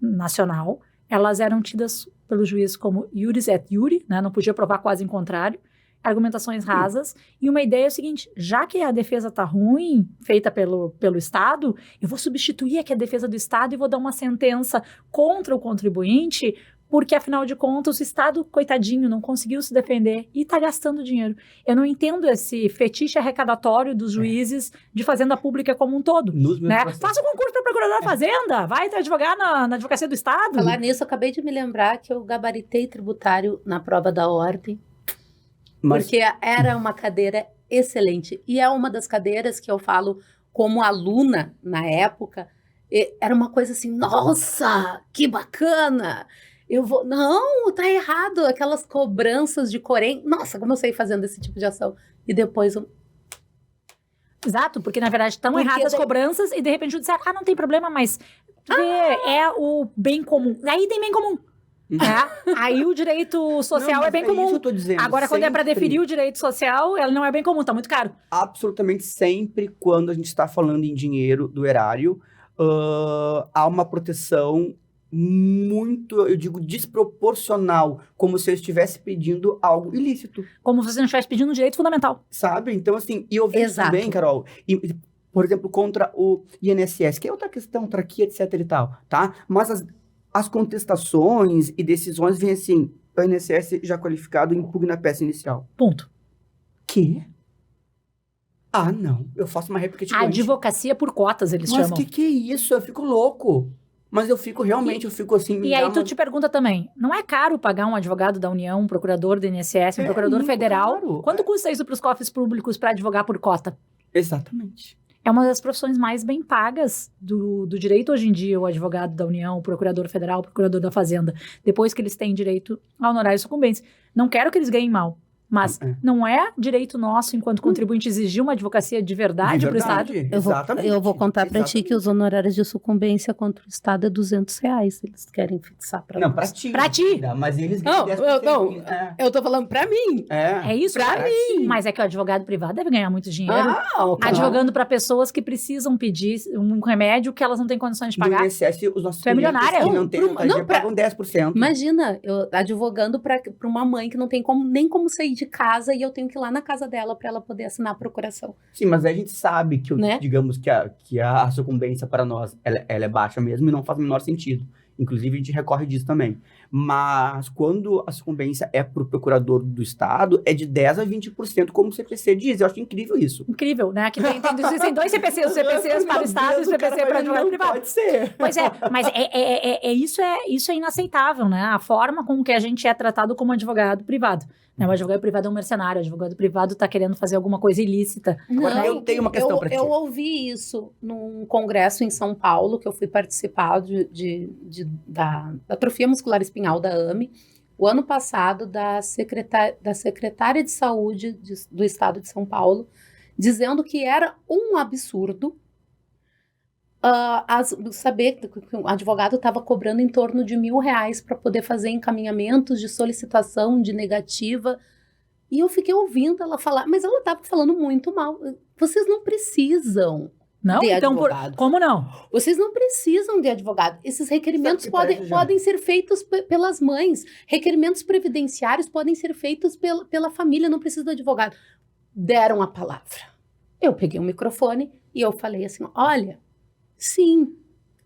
[SPEAKER 3] Nacional, elas eram tidas pelo juiz como iuris et iure, né? Não podia provar quase em contrário, argumentações rasas, e uma ideia é o seguinte, já que a defesa está ruim, feita pelo Estado, eu vou substituir aqui a defesa do Estado e vou dar uma sentença contra o contribuinte, porque, afinal de contas, o Estado, coitadinho, não conseguiu se defender e está gastando dinheiro. Eu não entendo esse fetiche arrecadatório dos juízes de fazenda pública como um todo. Né? Faça um concurso para procurador da Fazenda, vai advogar na advocacia do Estado.
[SPEAKER 2] Falar nisso, eu acabei de me lembrar que eu gabaritei tributário na prova da ordem, porque era uma cadeira excelente. E é uma das cadeiras que eu falo como aluna na época. Era uma coisa assim, nossa, que bacana! Não, tá errado. Aquelas cobranças de Corém. Nossa, como eu sei fazendo esse tipo de ação. E depois
[SPEAKER 3] Exato, porque na verdade estão erradas as cobranças e de repente o judiciário, não tem problema, mas é o bem comum. Aí tem bem comum. Aí o direito social é bem comum.
[SPEAKER 1] Isso eu tô dizendo.
[SPEAKER 3] Agora, quando é para definir o direito social, ela não é bem comum, tá muito caro.
[SPEAKER 1] Absolutamente sempre, quando a gente está falando em dinheiro do erário, há uma proteção muito, eu digo, desproporcional, como se eu estivesse pedindo algo ilícito.
[SPEAKER 3] Como se você não estivesse pedindo um direito fundamental.
[SPEAKER 1] Sabe? Então, assim, e eu vejo também, Carol, por exemplo, contra o INSS, que é outra questão, traquia, etc e tal, tá? Mas as contestações e decisões vêm assim, o INSS já qualificado impugna a peça inicial.
[SPEAKER 3] Ponto.
[SPEAKER 1] Que? Não, eu faço uma réplica de
[SPEAKER 3] advocacia por cotas, eles chamam.
[SPEAKER 1] Mas que é isso? Eu fico louco. Mas eu fico assim...
[SPEAKER 3] E aí tu te pergunta também, não é caro pagar um advogado da União, um procurador do INSS, um procurador federal? Caro. Quanto custa isso para os cofres públicos para advogar por cota?
[SPEAKER 1] Exatamente.
[SPEAKER 3] É uma das profissões mais bem pagas do direito hoje em dia, o advogado da União, o procurador federal, o procurador da Fazenda, depois que eles têm direito a honorários sucumbentes. Não quero que eles ganhem mal, Mas não é direito nosso, enquanto contribuinte, exigir uma advocacia de verdade para o Estado?
[SPEAKER 2] Eu vou contar para ti que os honorários de sucumbência contra o Estado é R$200. Eles querem fixar para nós.
[SPEAKER 1] Não, para ti.
[SPEAKER 3] Para ti.
[SPEAKER 1] Mas eles...
[SPEAKER 2] Eu tô falando para mim.
[SPEAKER 3] É isso?
[SPEAKER 2] Para mim.
[SPEAKER 3] Mas é que o advogado privado deve ganhar muito dinheiro.
[SPEAKER 2] Claro.
[SPEAKER 3] Advogando para pessoas que precisam pedir um remédio que elas não têm condições de pagar.
[SPEAKER 1] Do INSS, os nossos
[SPEAKER 3] é milionária.
[SPEAKER 1] Que não tem pagam 10%.
[SPEAKER 2] Imagina, eu advogando para uma mãe que não tem nem como sair de casa e eu tenho que ir lá na casa dela para ela poder assinar a procuração.
[SPEAKER 1] Sim, mas a gente sabe que, digamos, que a sucumbência para nós, ela é baixa mesmo e não faz o menor sentido. Inclusive, a gente recorre disso também. Mas quando a sucumbência é para o procurador do Estado, é de 10% a 20%, como o CPC diz. Eu acho incrível isso.
[SPEAKER 3] Incrível, né? Que tem dois CPCs, os CPCs para o Estado e o CPC para o advogado privado.
[SPEAKER 1] Pode ser.
[SPEAKER 3] Pois é, mas isso é inaceitável, né? A forma com que a gente é tratado como advogado privado. O advogado privado é um mercenário, o advogado privado está querendo fazer alguma coisa ilícita.
[SPEAKER 1] Agora, eu tenho uma questão para ti.
[SPEAKER 2] Eu ouvi isso num congresso em São Paulo, que eu fui participar da atrofia muscular espinhal da AME, o ano passado, da secretária de saúde do estado de São Paulo, dizendo que era um absurdo saber que o advogado estava cobrando em torno de R$1.000 para poder fazer encaminhamentos de solicitação de negativa. E eu fiquei ouvindo ela falar, mas ela estava falando muito mal. Vocês não precisam de advogado.
[SPEAKER 3] Como não?
[SPEAKER 2] Vocês não precisam de advogado. Esses requerimentos podem ser feitos pelas mães. Requerimentos previdenciários podem ser feitos pela família, não precisa de advogado. Deram a palavra. Eu peguei o microfone e eu falei assim, olha, sim,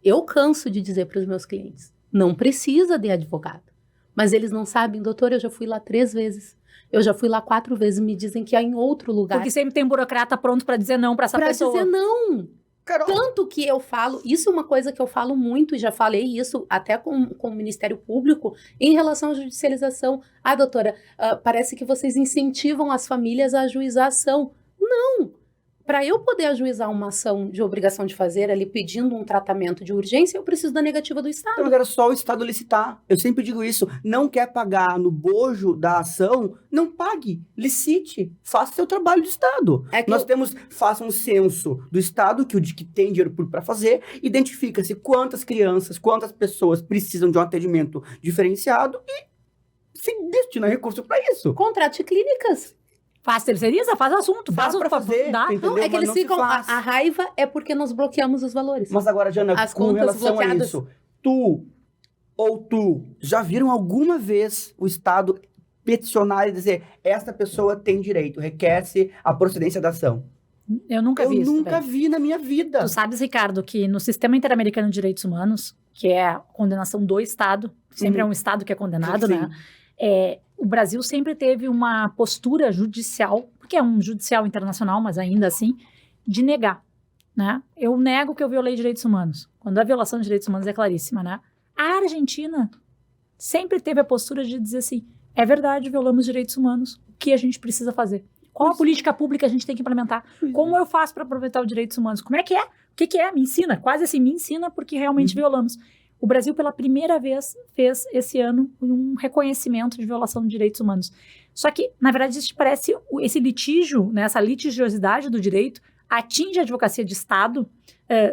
[SPEAKER 2] eu canso de dizer para os meus clientes, não precisa de advogado. Mas eles não sabem, doutor, eu já fui lá 3 vezes. Eu já fui lá 4 vezes, me dizem que é em outro lugar.
[SPEAKER 3] Porque sempre tem um burocrata pronto para dizer não para essa pessoa.
[SPEAKER 2] Para dizer não.
[SPEAKER 1] Carol.
[SPEAKER 2] Tanto que eu falo, isso é uma coisa que eu falo muito, e já falei isso até com o Ministério Público, em relação à judicialização. Doutora, parece que vocês incentivam as famílias a ajuizar a ação. Não! Para eu poder ajuizar uma ação de obrigação de fazer, ali pedindo um tratamento de urgência, eu preciso da negativa do Estado.
[SPEAKER 1] Então, era só o Estado licitar. Eu sempre digo isso. Não quer pagar no bojo da ação, não pague. Licite. Faça seu trabalho do Estado. Faça um censo do Estado, que tem dinheiro público para fazer, identifica-se quantas crianças, quantas pessoas precisam de um atendimento diferenciado e se destina recurso para isso.
[SPEAKER 2] Contrate clínicas.
[SPEAKER 3] Faz terceiriza, faz assunto, faz o
[SPEAKER 1] para fazer.
[SPEAKER 3] Dá.
[SPEAKER 2] Não, é que eles ficam. A raiva é porque nós bloqueamos os valores.
[SPEAKER 1] Mas agora, Jana, com relação a isso, tu já viram alguma vez o Estado peticionar e dizer esta pessoa tem direito, requer-se a procedência da ação?
[SPEAKER 3] Eu nunca vi isso.
[SPEAKER 1] Eu nunca vi na minha vida.
[SPEAKER 3] Tu sabes, Ricardo, que no Sistema Interamericano de Direitos Humanos, que é a condenação do Estado, sempre é um Estado que é condenado, né? O Brasil sempre teve uma postura judicial, porque é um judicial internacional, mas ainda assim, de negar, né? Eu nego que eu violei direitos humanos, quando a violação de direitos humanos é claríssima, né? A Argentina sempre teve a postura de dizer assim, é verdade, violamos direitos humanos, o que a gente precisa fazer? Qual a política pública a gente tem que implementar? Como eu faço para aproveitar os direitos humanos? Como é que é? O que é? Me ensina, quase assim, me ensina porque realmente violamos. O Brasil, pela primeira vez, fez esse ano um reconhecimento de violação de direitos humanos. Só que, na verdade, isso parece esse litígio, né, essa litigiosidade do direito, atinge a advocacia de Estado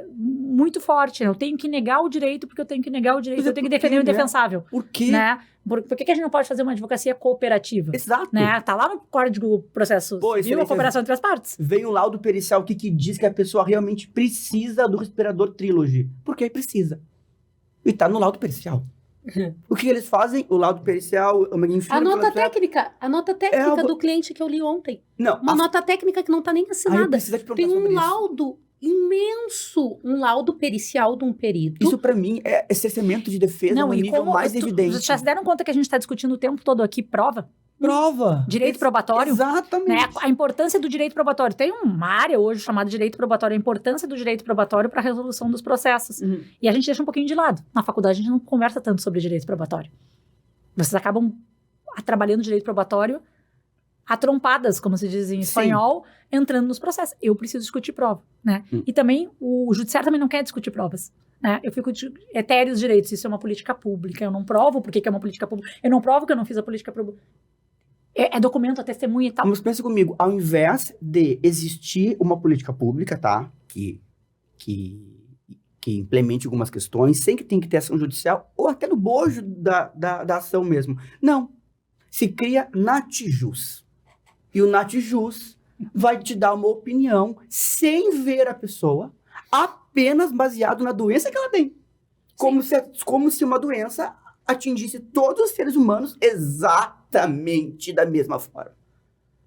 [SPEAKER 3] muito forte. Eu tenho que negar o direito porque eu tenho que negar o direito, eu tenho que defender o indefensável.
[SPEAKER 1] Por quê?
[SPEAKER 3] Né? Por que a gente não pode fazer uma advocacia cooperativa?
[SPEAKER 1] Exato.
[SPEAKER 3] Né? Tá lá no Código de Processo Civil, a cooperação entre as partes.
[SPEAKER 1] Vem um laudo pericial que diz que a pessoa realmente precisa do respirador Trilogy. Por que precisa? E tá no laudo pericial. O que eles fazem? O laudo pericial...
[SPEAKER 2] A nota técnica do cliente que eu li ontem.
[SPEAKER 1] Não.
[SPEAKER 2] Uma nota técnica que não tá nem assinada.
[SPEAKER 1] Tem
[SPEAKER 2] um laudo imenso, um laudo pericial de um perito.
[SPEAKER 1] Isso pra mim é cerceamento de defesa no nível mais evidente.
[SPEAKER 3] Vocês já se deram conta que a gente tá discutindo o tempo todo aqui prova?
[SPEAKER 1] Prova.
[SPEAKER 3] Direito probatório.
[SPEAKER 1] Exatamente.
[SPEAKER 3] Né? A importância do direito probatório. Tem uma área hoje chamada direito probatório, a importância do direito probatório para a resolução dos processos. E a gente deixa um pouquinho de lado. Na faculdade a gente não conversa tanto sobre direito probatório. Vocês acabam trabalhando direito probatório a trompadas, como se diz em espanhol, entrando nos processos. Eu preciso discutir prova, né? E também, o judiciário também não quer discutir provas, né? Eu fico etéreos direitos, isso é uma política pública, eu não provo porque é uma política pública, eu não provo que eu não fiz a política pública. É documento, a testemunha e tal.
[SPEAKER 1] Mas pensa comigo, ao invés de existir uma política pública, tá? Que implemente algumas questões, sem que tenha que ter ação judicial, ou até no bojo da ação mesmo. Não. Se cria Natjus. E o Natjus vai te dar uma opinião sem ver a pessoa, apenas baseado na doença que ela tem. Como se uma doença atingisse todos os seres humanos exatamente da mesma forma.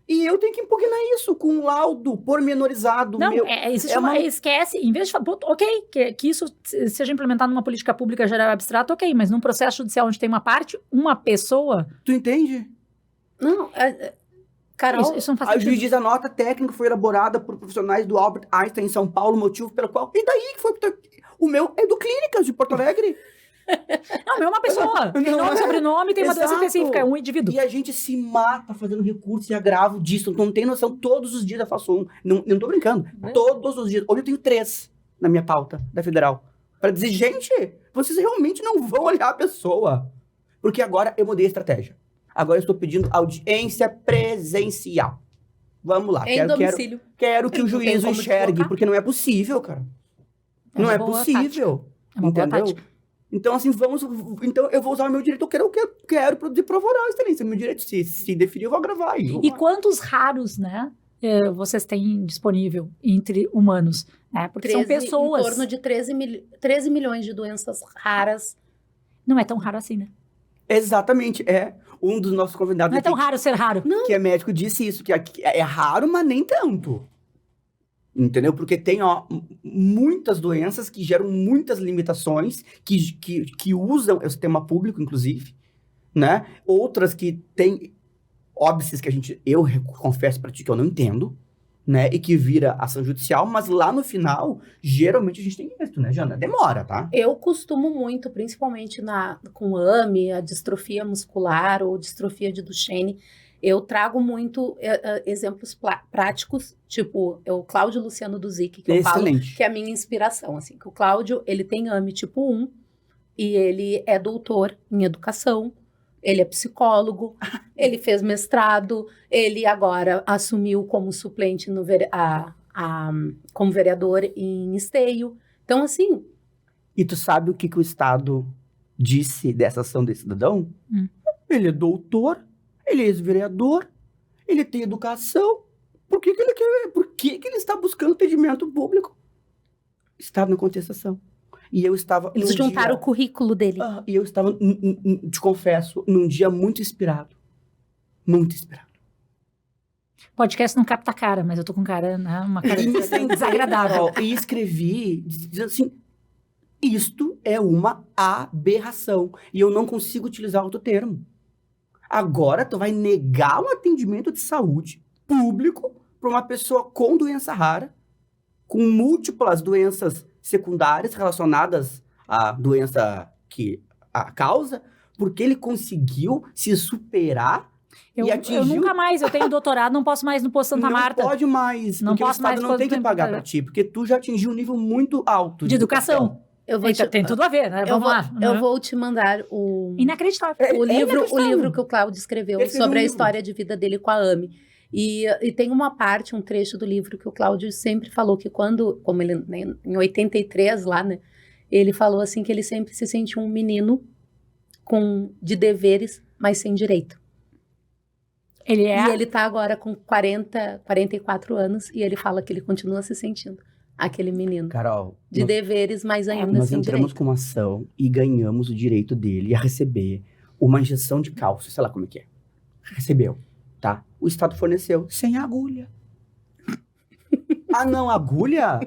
[SPEAKER 1] E eu tenho que impugnar isso com um laudo pormenorizado.
[SPEAKER 3] Não, esquece, em vez de falar, ok, que isso seja implementado numa política pública geral abstrata, ok, mas num processo judicial onde tem uma parte, uma pessoa...
[SPEAKER 1] Tu entende?
[SPEAKER 2] Não, Carol,
[SPEAKER 3] isso não faz sentido.
[SPEAKER 1] A juiz diz a nota técnica foi elaborada por profissionais do Albert Einstein em São Paulo, motivo pelo qual... E daí que foi... O meu é do Clínicas de Porto Alegre.
[SPEAKER 3] Não, é uma pessoa. Tem nome, sobrenome, tem uma doença específica, é um indivíduo.
[SPEAKER 1] E a gente se mata fazendo recurso e agravo disso. Não tem noção. Todos os dias eu faço um. Não tô brincando. Todos os dias. Hoje eu tenho 3 na minha pauta da Federal. Pra dizer, gente, vocês realmente não vão olhar a pessoa. Porque agora eu mudei a estratégia. Agora eu estou pedindo audiência presencial. Vamos lá.
[SPEAKER 2] Domicílio.
[SPEAKER 1] Quero que o juiz enxergue, porque não é possível, cara. Não é possível.
[SPEAKER 3] É uma boa tática.
[SPEAKER 1] Então, assim, então, eu vou usar o meu direito. Eu quero produzir prova oral, excelência. Meu direito, se definir, eu vou gravar.
[SPEAKER 3] E quantos raros, né, vocês têm disponível entre humanos? Né? Porque são pessoas...
[SPEAKER 2] Em torno de 13 milhões de doenças raras.
[SPEAKER 3] Não é tão raro assim, né?
[SPEAKER 1] Exatamente. Um dos nossos convidados...
[SPEAKER 3] Não é tão raro ser raro.
[SPEAKER 1] Não. Que é médico, disse isso, que é raro, mas nem tanto. Entendeu? Porque tem muitas doenças que geram muitas limitações, que usam o sistema público, inclusive, né? Outras que têm óbices que eu confesso pra ti que eu não entendo, né? E que vira ação judicial, mas lá no final, geralmente a gente tem visto, né, Jana? Demora, tá?
[SPEAKER 2] Eu costumo muito, principalmente com AME, a distrofia muscular ou distrofia de Duchenne, eu trago muito exemplos práticos, tipo, o Cláudio Luciano do Zic, que eu falo que é a minha inspiração, assim, que o Cláudio, ele tem AME tipo 1, e ele é doutor em educação, ele é psicólogo, ele fez mestrado, ele agora assumiu como suplente como vereador em Esteio. Então, assim...
[SPEAKER 1] E tu sabe o que o Estado disse dessa ação desse cidadão? Ele é doutor, ele é ex-vereador, ele tem educação. Por que ele está buscando atendimento público? Estava na contestação. E eu estava...
[SPEAKER 2] Eles juntaram o currículo dele.
[SPEAKER 1] E eu estava, te confesso, num dia muito inspirado. Muito inspirado.
[SPEAKER 3] Podcast não capta a cara, mas eu tô com cara, né? Uma cara desagradável.
[SPEAKER 1] E escrevi, dizendo assim, isto é uma aberração. E eu não consigo utilizar outro termo. Agora, tu vai negar um atendimento de saúde público para uma pessoa com doença rara, com múltiplas doenças secundárias relacionadas à doença que a causa, porque ele conseguiu se superar e atingiu...
[SPEAKER 3] Eu nunca mais, eu tenho doutorado, não posso mais no posto Santa Marta.
[SPEAKER 1] Não pode mais, porque o Estado não tem que pagar para ti, porque tu já atingiu um nível muito alto
[SPEAKER 3] de educação. Tem tudo a ver, né? Vamos lá.
[SPEAKER 2] Eu vou te mandar
[SPEAKER 3] Inacreditável.
[SPEAKER 2] O livro que o Cláudio escreveu sobre a história de vida dele com a AME. E tem uma parte, um trecho do livro que o Cláudio sempre falou que como ele, né, em 83 lá, né, ele falou assim que ele sempre se sentiu um menino de deveres, mas sem direito. E ele tá agora com 44 anos e ele fala que ele continua se sentindo aquele menino.
[SPEAKER 1] Carol,
[SPEAKER 2] deveres, mas ainda
[SPEAKER 1] nós
[SPEAKER 2] sem
[SPEAKER 1] entramos
[SPEAKER 2] direito.
[SPEAKER 1] com uma ação e ganhamos o direito dele a receber uma injeção de cálcio, sei lá como é que é. Recebeu, tá? O Estado forneceu sem agulha. Não, agulha?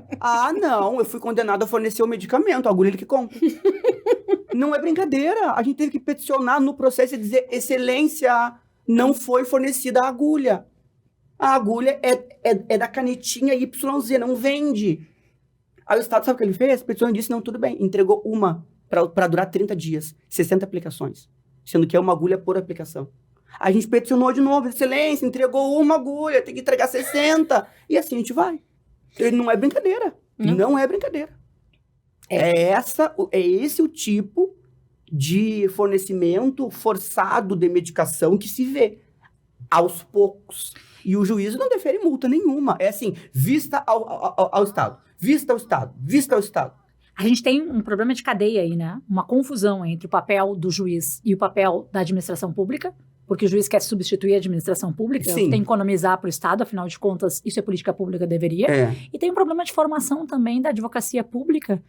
[SPEAKER 1] Não, eu fui condenado a fornecer o medicamento, a agulha ele que compra. Não é brincadeira, a gente teve que peticionar no processo e dizer, excelência, não foi fornecida a agulha. A agulha é da canetinha YZ, não vende. Aí o Estado sabe o que ele fez? Peticionou e disse, não, tudo bem. Entregou uma para durar 30 dias, 60 aplicações. Sendo que é uma agulha por aplicação. A gente peticionou de novo, excelência, entregou uma agulha, tem que entregar 60. E assim a gente vai. Não é brincadeira. Não é brincadeira. É esse o tipo de fornecimento forçado de medicação que se vê. aos poucos. E o juízo não defere multa nenhuma. É assim, vista ao Estado. Vista ao Estado. Vista ao Estado.
[SPEAKER 3] A gente tem um problema de cadeia aí, né? Uma confusão entre o papel do juiz e o papel da administração pública, porque o juiz quer substituir a administração pública, tem que economizar para o Estado, afinal de contas, isso é política pública, deveria. E tem um problema de formação também da advocacia pública,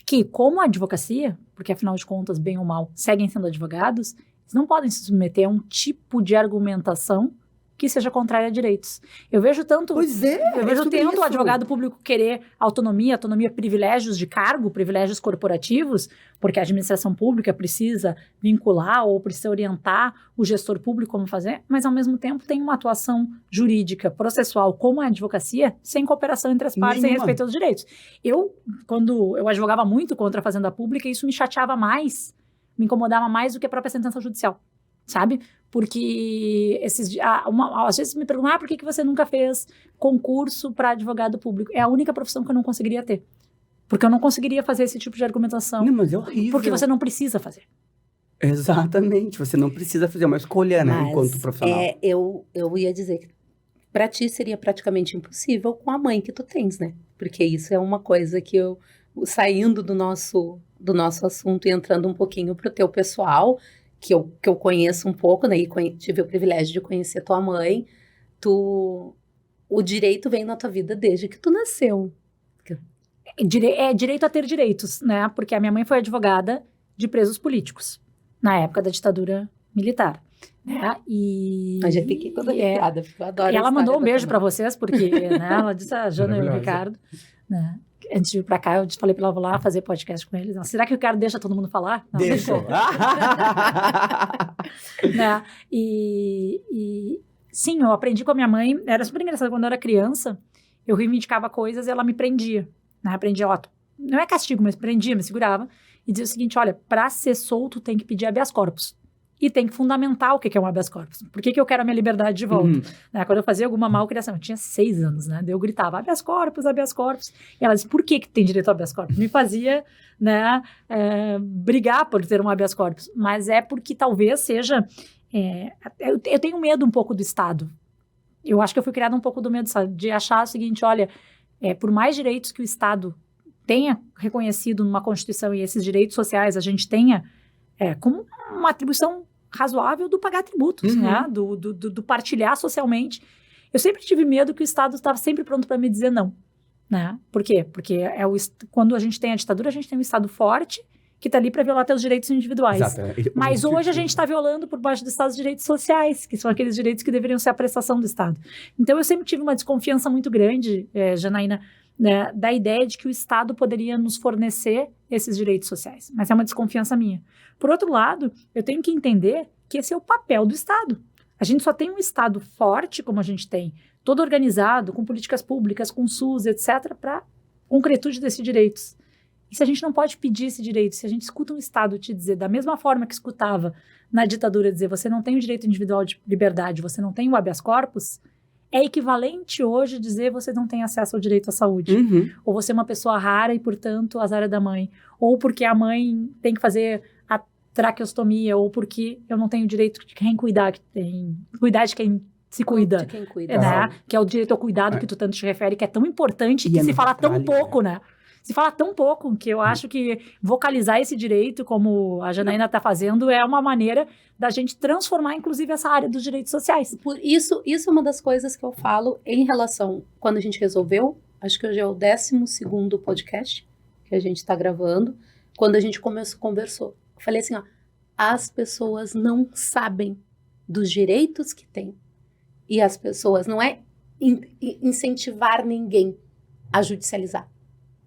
[SPEAKER 3] que, como a advocacia, porque afinal de contas, bem ou mal, seguem sendo advogados, eles não podem se submeter a um tipo de argumentação que seja contrária a direitos. Eu vejo tanto... eu vejo tanto o advogado público querer autonomia, privilégios de cargo, privilégios corporativos, porque a administração pública precisa vincular ou precisa orientar o gestor público como fazer, mas ao mesmo tempo tem uma atuação jurídica, processual, como a advocacia, sem cooperação entre as partes, sem respeito aos direitos. Quando eu advogava muito contra a fazenda pública, isso me chateava mais, me incomodava mais do que a própria sentença judicial, sabe? Porque às vezes me perguntam, por que você nunca fez concurso para advogado público? É a única profissão que eu não conseguiria ter. Porque eu não conseguiria fazer esse tipo de argumentação.
[SPEAKER 1] Não, mas é horrível.
[SPEAKER 3] Porque você não precisa fazer.
[SPEAKER 1] Exatamente, você não precisa fazer uma escolha, né, enquanto profissional.
[SPEAKER 2] Eu ia dizer que para ti seria praticamente impossível com a mãe que tu tens, né? Porque isso é uma coisa que saindo do nosso assunto e entrando um pouquinho pro teu pessoal, que eu conheço um pouco, né, e tive o privilégio de conhecer tua mãe, o direito vem na tua vida desde que tu nasceu.
[SPEAKER 3] Direito a ter direitos, né, porque a minha mãe foi advogada de presos políticos, na época da ditadura militar, né,
[SPEAKER 2] A gente fiquei toda arrepiada, porque eu adoro.
[SPEAKER 3] E ela mandou um beijo para vocês, porque, né, ela disse a Jana e o Ricardo, né. Antes de ir pra cá, eu falei pra ela, vou lá fazer podcast com eles. Será que o cara deixa todo mundo falar? Não,
[SPEAKER 1] deixa.
[SPEAKER 3] Né? Sim, eu aprendi com a minha mãe. Era super engraçado. Quando eu era criança, eu reivindicava coisas e ela me prendia. Né? Prendia, não é castigo, mas prendia, me segurava. E dizia o seguinte, olha, pra ser solto tem que pedir habeas corpus. E tem que fundamentar o que é um habeas corpus. Por que eu quero a minha liberdade de volta? Né? Quando eu fazia alguma malcriação, eu tinha 6 anos, né? Daí eu gritava, habeas corpus, habeas corpus. E ela disse, por que tem direito a habeas corpus? Me fazia, né, brigar por ter um habeas corpus. Mas é porque talvez seja... eu tenho medo um pouco do Estado. Eu acho que eu fui criada um pouco do medo do Estado, de achar o seguinte, olha, por mais direitos que o Estado tenha reconhecido numa Constituição e esses direitos sociais a gente tenha como uma atribuição razoável do pagar tributos, né? Do partilhar socialmente. Eu sempre tive medo que o Estado estava sempre pronto para me dizer não, né? Por quê? Porque quando a gente tem a ditadura, a gente tem um Estado forte que está ali para violar teus direitos individuais.
[SPEAKER 1] Exato.
[SPEAKER 3] Mas hoje a gente está violando por baixo do Estado os direitos sociais, que são aqueles direitos que deveriam ser a prestação do Estado. Então eu sempre tive uma desconfiança muito grande, Janaína, né, da ideia de que o Estado poderia nos fornecer esses direitos sociais. Mas é uma desconfiança minha. Por outro lado, eu tenho que entender que esse é o papel do Estado. A gente só tem um Estado forte, como a gente tem, todo organizado, com políticas públicas, com SUS, etc., para concretude desses direitos. E se a gente não pode pedir esse direito, se a gente escuta um Estado te dizer, da mesma forma que escutava na ditadura, dizer você não tem o direito individual de liberdade, você não tem o habeas corpus, é equivalente hoje dizer você não tem acesso ao direito à saúde. Ou você é uma pessoa rara e, portanto, azar é da mãe. Ou porque a mãe tem que fazer a traqueostomia, ou porque eu não tenho o direito de quem cuidar, cuidar de quem se cuida.
[SPEAKER 2] De quem cuida.
[SPEAKER 3] Né? Que é o direito ao cuidado que tu tanto te refere, que é tão importante, que se fala tão pouco, né? Se fala tão pouco, que eu acho que vocalizar esse direito, como a Janaína está fazendo, é uma maneira da gente transformar, inclusive, essa área dos direitos sociais.
[SPEAKER 2] Por isso é uma das coisas que eu falo em relação, quando a gente resolveu, acho que hoje é o 12º podcast que a gente está gravando, quando a gente conversou. Eu falei assim, as pessoas não sabem dos direitos que têm. E as pessoas, não é incentivar ninguém a judicializar.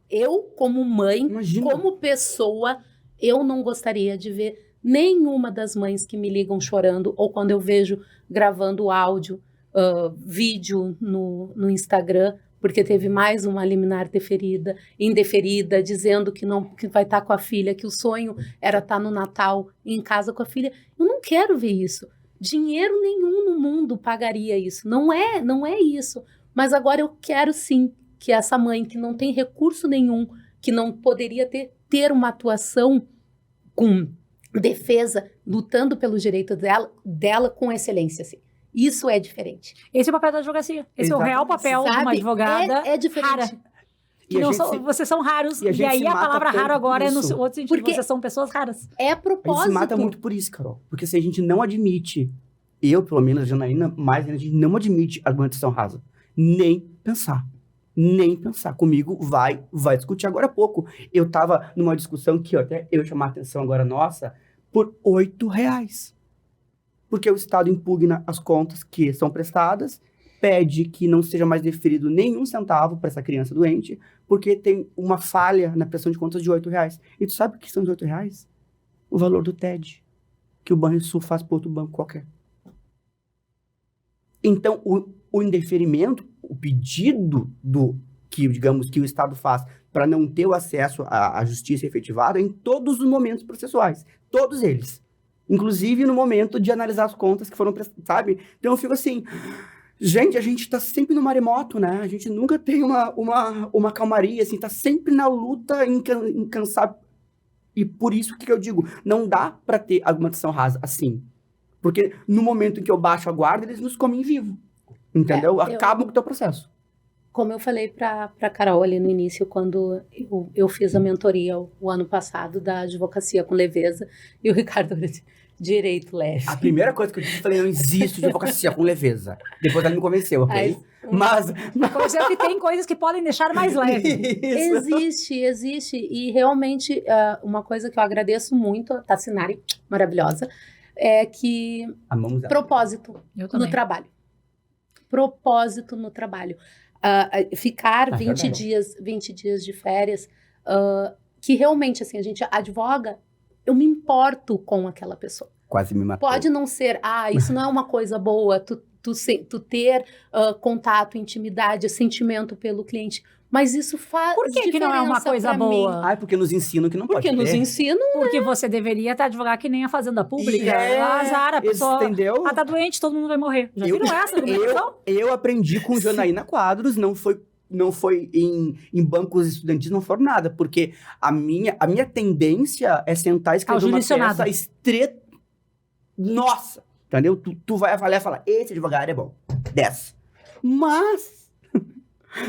[SPEAKER 2] Eu, como mãe, como pessoa, eu não gostaria de ver nenhuma das mães que me ligam chorando, ou quando eu vejo gravando áudio, vídeo no Instagram, porque teve mais uma liminar indeferida, dizendo que vai estar com a filha, que o sonho era estar no Natal em casa com a filha. Eu não quero ver isso. Dinheiro nenhum no mundo pagaria isso. Não é isso. Mas agora eu quero sim que essa mãe que não tem recurso nenhum, que não poderia ter uma atuação com defesa, lutando pelo direito dela com excelência, assim. Isso é diferente.
[SPEAKER 3] Esse é o papel da advocacia. Esse é o real papel de uma advogada rara. Vocês são raros. E aí a palavra raro agora é no outro sentido. Porque vocês são pessoas raras.
[SPEAKER 2] É propósito.
[SPEAKER 1] A gente se mata muito por isso, Carol. Porque se a gente não admite, eu, pelo menos, a Janaína, mais a gente não admite argumentação rasa. Nem pensar. Comigo vai discutir. Agora há pouco, eu tava numa discussão que até eu chamar a atenção agora nossa, por R$8. Porque o Estado impugna as contas que são prestadas, pede que não seja mais deferido nenhum centavo para essa criança doente, porque tem uma falha na prestação de contas de R$8. E tu sabe o que são os R$8? O valor do TED, que o Banrisul faz para outro banco qualquer. Então, o indeferimento, o pedido que o Estado faz para não ter o acesso à justiça efetivada em todos os momentos processuais. Todos eles. Inclusive no momento de analisar as contas que foram prestadas, sabe? Então eu fico assim, gente, a gente tá sempre no maremoto, né? A gente nunca tem uma calmaria, assim, tá sempre na luta incansável. E por isso que eu digo, não dá para ter argumentação rasa assim. Porque no momento em que eu baixo a guarda, eles nos comem vivo. Entendeu? Acabam com o teu processo.
[SPEAKER 2] Como eu falei para Carol ali no início, quando eu fiz a mentoria o ano passado da advocacia com leveza, e o Ricardo disse, direito leve.
[SPEAKER 1] A primeira coisa que eu disse, eu falei, não existe advocacia com leveza. Depois ela me convenceu, ok? Mas
[SPEAKER 3] convenceu que tem coisas que podem deixar mais leve.
[SPEAKER 2] Existe. E realmente, uma coisa que eu agradeço muito, a Tassinari, maravilhosa, é que propósito no trabalho. Propósito no trabalho. Ficar 20 dias de férias, que realmente, assim, a gente advoga, eu me importo com aquela pessoa.
[SPEAKER 1] Quase me matou.
[SPEAKER 2] Pode não ser, isso não é uma coisa boa, tu ter contato, intimidade, sentimento pelo cliente, mas isso faz
[SPEAKER 3] Por que não é uma coisa boa?
[SPEAKER 1] Porque nos ensinam que não pode ter.
[SPEAKER 2] Porque nos ensinam,
[SPEAKER 3] Porque você deveria advogar que nem a fazenda pública. Azar, a pessoa tá doente, todo mundo vai morrer. Já viram essa argumentação?
[SPEAKER 1] Eu aprendi com Janaína Quadros, não foi em bancos estudantis, não foi nada, porque a minha tendência é sentar e escrever uma peça estreita. Nossa! Entendeu? Tu vai avaliar e falar, esse advogado é bom. 10. Mas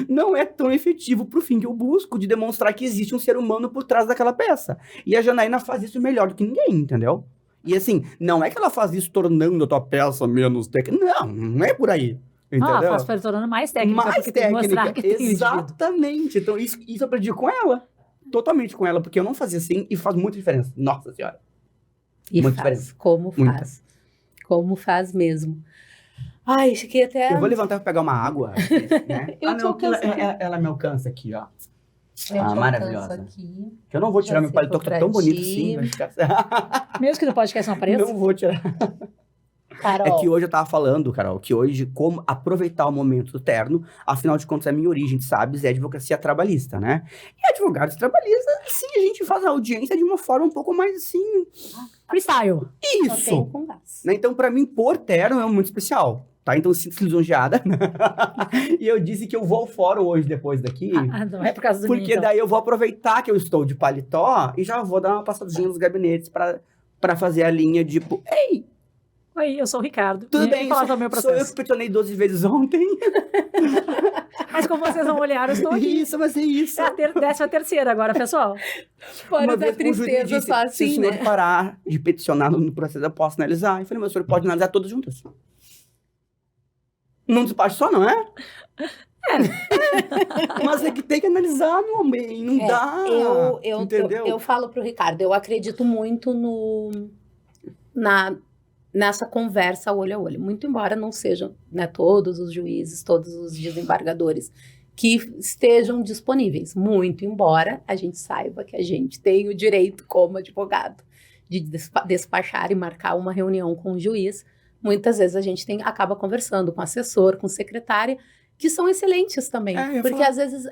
[SPEAKER 1] não é tão efetivo pro fim que eu busco de demonstrar que existe um ser humano por trás daquela peça. E a Janaína faz isso melhor do que ninguém, entendeu? E assim, não é que ela faz isso tornando a tua peça menos técnica. Não é por aí. Entendeu?
[SPEAKER 3] Ela faz tornando mais técnica, porque tem que mostrar que tem
[SPEAKER 1] Exatamente. Então, isso eu aprendi com ela. Totalmente com ela, porque eu não fazia assim e faz muita diferença. Nossa Senhora.
[SPEAKER 2] E muita diferença. Como faz mesmo. Ai, fiquei até...
[SPEAKER 1] Eu vou levantar pra pegar uma água. Né? Ela me alcança aqui, ó. Maravilhosa. Aqui. Eu não vou tirar meu paletó, que tá tão bonito assim. Vai ficar...
[SPEAKER 3] Mesmo que no podcast não apareça?
[SPEAKER 1] Não vou tirar. Carol. É que hoje eu tava falando, Carol, que hoje, como aproveitar o momento do terno, afinal de contas, a minha origem, sabes, é advocacia trabalhista, né? E advogados trabalhistas, sim, a gente faz a audiência de uma forma um pouco mais, assim...
[SPEAKER 3] freestyle.
[SPEAKER 1] Isso! Né? Então, pra mim, pôr terno é muito especial, tá? Então, sinto-se lisonjeada. E eu disse que eu vou ao fórum hoje, depois daqui.
[SPEAKER 3] Não é por causa do
[SPEAKER 1] porque
[SPEAKER 3] mim,
[SPEAKER 1] daí eu vou aproveitar que eu estou de paletó e já vou dar uma passadinha nos gabinetes pra fazer a linha de, tipo, ei...
[SPEAKER 3] Oi, eu sou o Ricardo.
[SPEAKER 1] Tudo bem, sou eu que petonei 12 vezes ontem.
[SPEAKER 3] Mas como vocês não olharam, eu estou aqui.
[SPEAKER 1] Isso, mas é isso.
[SPEAKER 3] É a 13ª agora, pessoal.
[SPEAKER 2] Fora da tristeza, só assim,
[SPEAKER 1] se o senhor parar de peticionar no processo, eu posso analisar. Eu falei, mas o senhor pode analisar todas juntas. Num despacho só, não é? Mas é que tem que analisar, meu bem, não dá. Entendeu?
[SPEAKER 2] Eu falo pro Ricardo, eu acredito muito nessa conversa olho a olho. Muito embora não sejam, né, todos os juízes, todos os desembargadores que estejam disponíveis. Muito embora a gente saiba que a gente tem o direito, como advogado, de despachar e marcar uma reunião com o juiz. Muitas vezes a gente acaba conversando com o assessor, com secretária, que são excelentes também. Porque às vezes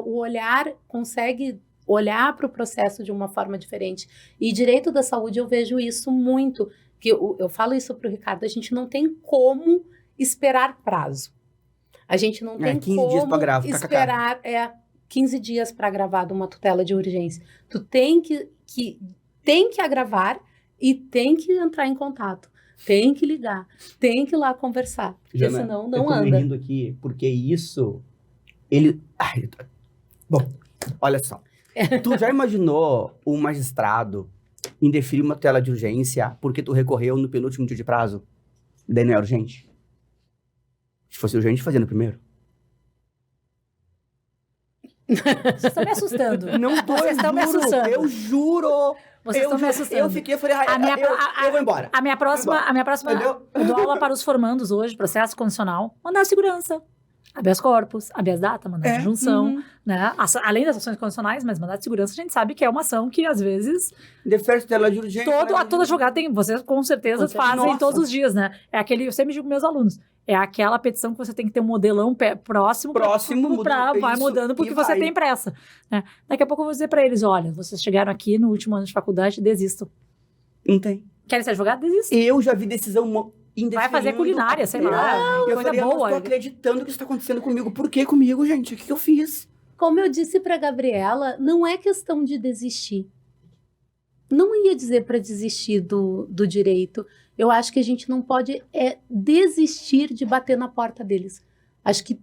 [SPEAKER 2] o olhar consegue olhar para o processo de uma forma diferente. E direito da saúde eu vejo isso muito. Que eu falo isso para o Ricardo, a gente não tem como esperar prazo. A gente não tem
[SPEAKER 1] 15
[SPEAKER 2] como
[SPEAKER 1] dias pra
[SPEAKER 2] esperar 15 dias para agravar de uma tutela de urgência. Tu tem que agravar e tem que entrar em contato. tem que ligar, tem que ir lá conversar, porque
[SPEAKER 1] Jana,
[SPEAKER 2] senão
[SPEAKER 1] eu
[SPEAKER 2] não
[SPEAKER 1] tô me
[SPEAKER 2] anda.
[SPEAKER 1] rindo aqui, porque isso, ele... Bom, olha só. Tu já imaginou um magistrado indeferir uma tela de urgência porque tu recorreu no penúltimo dia de prazo? Daí não é urgente? Se fosse urgente, fazia no primeiro.
[SPEAKER 3] Vocês estão me assustando.
[SPEAKER 1] Não tô,
[SPEAKER 3] Vocês estão me assustando.
[SPEAKER 1] eu juro.
[SPEAKER 3] Vocês estão me assustando.
[SPEAKER 1] Eu fiquei, eu falei, eu vou embora.
[SPEAKER 3] A minha próxima,
[SPEAKER 1] Entendeu?
[SPEAKER 3] eu dou aula para os formandos hoje, processo condicional, mandar segurança. Habeas corpus, habeas data, mandado de junção, né? Além das ações condicionais, mas mandado de segurança, a gente sabe que é uma ação que, às vezes,
[SPEAKER 1] Defere tela de urgência.
[SPEAKER 3] todo advogado tem, vocês com certeza fazem
[SPEAKER 1] Nossa.
[SPEAKER 3] todos os dias, né? É aquele, eu sempre digo para meus alunos, é aquela petição que você tem que ter um modelão próximo vai mudando porque você tem pressa, né? Daqui a pouco eu vou dizer para eles, olha, vocês chegaram aqui no último ano de faculdade, desistam.
[SPEAKER 1] Não tem.
[SPEAKER 3] Querem ser advogado? Desistam.
[SPEAKER 1] Eu já vi decisão
[SPEAKER 3] Vai fazer culinária, sei lá,
[SPEAKER 1] eu
[SPEAKER 3] coisa
[SPEAKER 1] falei, eu não
[SPEAKER 3] boa.
[SPEAKER 1] tô acreditando que isso tá acontecendo comigo. Por que comigo, gente? O que eu fiz?
[SPEAKER 2] Como eu disse para Gabriela, não é questão de desistir. Não ia dizer para desistir do direito. Eu acho que a gente não pode desistir de bater na porta deles. Acho que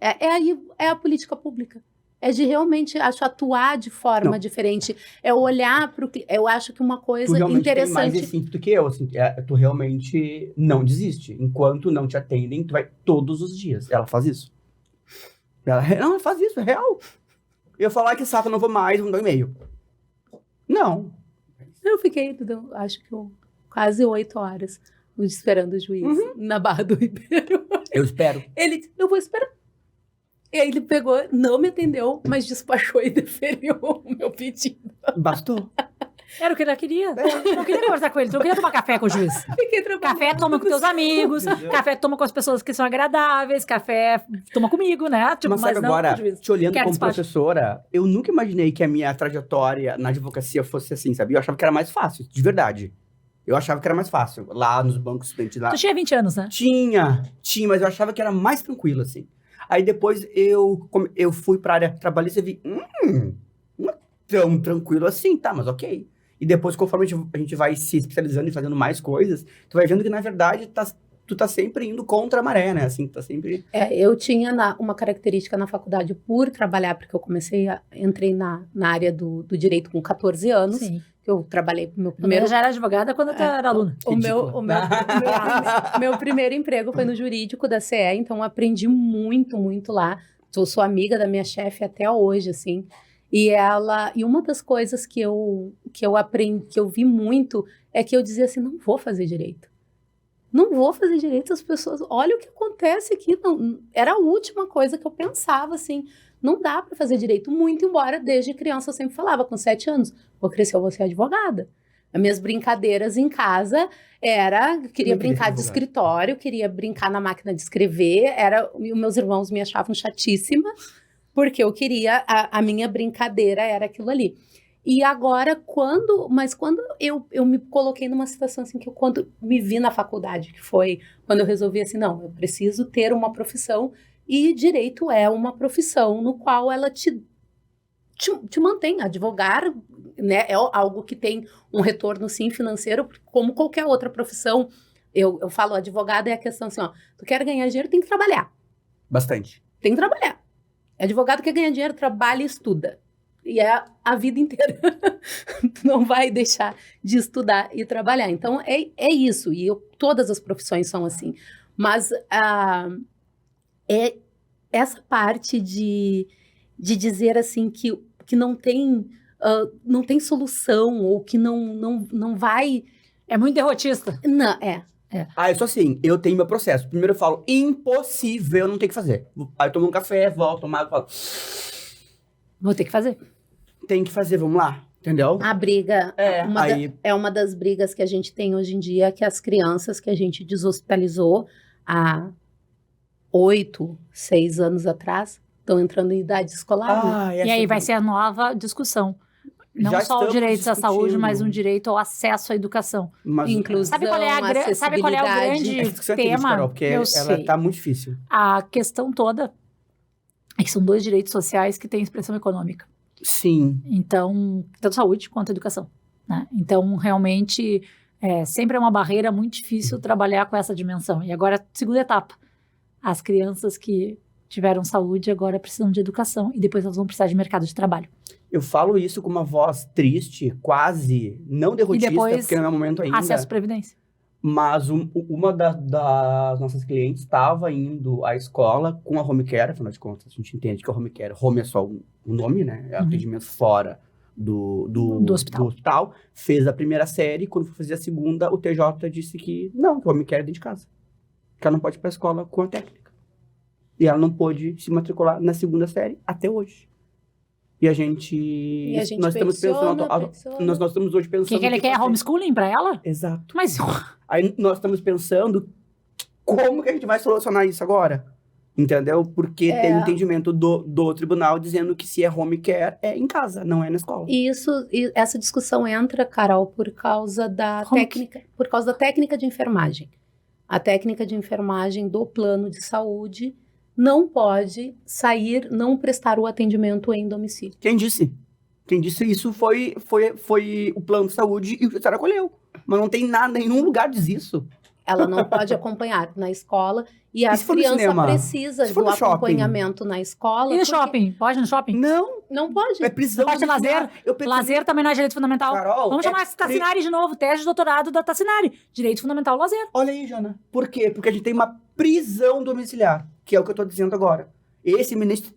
[SPEAKER 2] é a política pública. É de realmente, acho, atuar de forma diferente. É olhar para o... Eu acho que uma coisa interessante... Tu
[SPEAKER 1] tem mais esse ímpeto que eu, assim. Tu realmente não desiste. Enquanto não te atendem, tu vai todos os dias. Ela faz isso. Ela faz isso, é real. Eu falar que saco, não vou mais, vou dar um e-mail. Não.
[SPEAKER 2] Eu fiquei, acho que quase 8 horas esperando o juiz na Barra do Ribeiro.
[SPEAKER 1] Eu espero.
[SPEAKER 2] Eu vou esperar. E aí ele pegou, não me atendeu, mas despachou e deferiu o meu pedido.
[SPEAKER 1] Bastou.
[SPEAKER 3] Era o que ele queria. Não queria conversar com ele, não queria tomar café com o juiz.
[SPEAKER 2] Fiquei trabalhando.
[SPEAKER 3] Café toma com teus amigos, café toma com as pessoas que são agradáveis, café toma comigo, né? Tipo,
[SPEAKER 1] mas sabe,
[SPEAKER 3] não
[SPEAKER 1] agora,
[SPEAKER 3] com o juiz.
[SPEAKER 1] te olhando como
[SPEAKER 3] despacho.
[SPEAKER 1] professora, eu nunca imaginei que a minha trajetória na advocacia fosse assim, sabe? Eu achava que era mais fácil, de verdade. Eu achava que era mais fácil. Lá nos bancos estudantes lá.
[SPEAKER 3] Tu tinha 20 anos, né?
[SPEAKER 1] Tinha, mas eu achava que era mais tranquilo, assim. Aí depois eu fui pra área trabalhista e vi, não é tão tranquilo assim, tá, mas ok. E depois, conforme a gente vai se especializando e fazendo mais coisas, tu vai vendo que, na verdade, tu tá sempre indo contra a maré, né? Assim, tá sempre...
[SPEAKER 2] Eu tinha uma característica na faculdade por trabalhar, porque eu entrei na área do direito com 14 anos.
[SPEAKER 3] Sim.
[SPEAKER 2] Eu trabalhei meu primeiro...
[SPEAKER 3] Eu já era advogada quando eu era aluna.
[SPEAKER 2] Meu primeiro emprego foi no jurídico da CE, então eu aprendi muito, muito lá. Sou amiga da minha chefe até hoje, assim. E uma das coisas que eu aprendi, que eu vi muito, é que eu dizia assim, não vou fazer direito. Não vou fazer direito, as pessoas... Olha o que acontece aqui. Não, era a última coisa que eu pensava, assim. Não dá para fazer direito, muito embora desde criança eu sempre falava, com 7 anos, vou crescer, eu vou ser advogada. As minhas brincadeiras em casa queria brincar de escritório, queria brincar na máquina de escrever, e meus irmãos me achavam chatíssima, porque eu queria, a minha brincadeira era aquilo ali. E agora, quando eu me coloquei numa situação assim, que quando me vi na faculdade, que foi quando eu resolvi assim, não, eu preciso ter uma profissão. E direito é uma profissão no qual ela te mantém. Advogar, né, é algo que tem um retorno, sim, financeiro, como qualquer outra profissão. Eu falo, advogado é a questão assim, ó, tu quer ganhar dinheiro, tem que trabalhar.
[SPEAKER 1] Bastante.
[SPEAKER 2] Tem que trabalhar. Advogado quer ganhar dinheiro, trabalha e estuda. E é a vida inteira. Tu não vai deixar de estudar e trabalhar. Então, é isso. E todas as profissões são assim. Mas... essa parte de dizer assim que não tem solução ou que não vai...
[SPEAKER 3] É muito derrotista.
[SPEAKER 2] Não,
[SPEAKER 1] Eu sou assim, eu tenho meu processo. Primeiro eu falo, impossível, não tem que fazer. Aí eu tomo um café, volto, tomo água, falo...
[SPEAKER 3] Vou ter que fazer.
[SPEAKER 1] Tem que fazer, vamos lá, entendeu?
[SPEAKER 2] A briga é uma das brigas que a gente tem hoje em dia, que as crianças que a gente deshospitalizou há 8, 6 anos atrás, estão entrando em idade escolar.
[SPEAKER 3] E aí vai ser a nova discussão. Não
[SPEAKER 1] Já
[SPEAKER 3] só o direito à
[SPEAKER 1] discutindo.
[SPEAKER 3] saúde, mas um direito ao acesso à educação.
[SPEAKER 2] Inclusão,
[SPEAKER 3] Sabe qual é o grande
[SPEAKER 1] Essa
[SPEAKER 3] tema?
[SPEAKER 1] Carol, porque ela tá muito difícil.
[SPEAKER 3] A questão toda é que são 2 direitos sociais que têm expressão econômica.
[SPEAKER 1] Sim.
[SPEAKER 3] Então, tanto saúde quanto educação, né? Então, realmente, sempre é uma barreira muito difícil trabalhar com essa dimensão. E agora, segunda etapa. As crianças que tiveram saúde agora precisam de educação e depois elas vão precisar de mercado de trabalho.
[SPEAKER 1] Eu falo isso com uma voz triste, quase, não derrotista, porque não é o momento ainda.
[SPEAKER 3] Acesso à previdência.
[SPEAKER 1] Mas uma das nossas clientes estava indo à escola com a home care, afinal de contas, a gente entende que a home care, home é só o nome, né? É atendimento fora do hospital. Fez a primeira série, quando foi fazer a segunda, o TJ disse que não, que a home care é dentro de casa. Que ela não pode ir para a escola com a técnica. E ela não pôde se matricular na segunda série até hoje. Nós estamos hoje pensando...
[SPEAKER 3] Que ele quer homeschooling para ela?
[SPEAKER 1] Exato.
[SPEAKER 3] Mas...
[SPEAKER 1] Aí nós estamos pensando como que a gente vai solucionar isso agora? Entendeu? Porque tem um entendimento do tribunal dizendo que se é home care, é em casa, não é na escola.
[SPEAKER 2] Essa discussão entra, Carol, por causa da técnica de enfermagem. A técnica de enfermagem do plano de saúde não pode não prestar o atendimento em domicílio.
[SPEAKER 1] Quem disse? Quem disse isso foi o plano de saúde e o judiciário acolheu. Mas não tem nada, nenhum lugar diz isso.
[SPEAKER 2] Ela não pode acompanhar na escola e a criança precisa do acompanhamento na escola.
[SPEAKER 3] E no shopping? Pode ir no shopping?
[SPEAKER 2] Não pode.
[SPEAKER 1] É prisão.
[SPEAKER 3] Pode ter lazer? Lazer também não é direito fundamental.
[SPEAKER 1] Carol,
[SPEAKER 3] vamos chamar Tassinari de novo, tese de doutorado da Tassinari. Direito fundamental, lazer.
[SPEAKER 1] Olha aí, Jana. Por quê? Porque a gente tem uma prisão domiciliar, que é o que eu tô dizendo agora. Esse ministro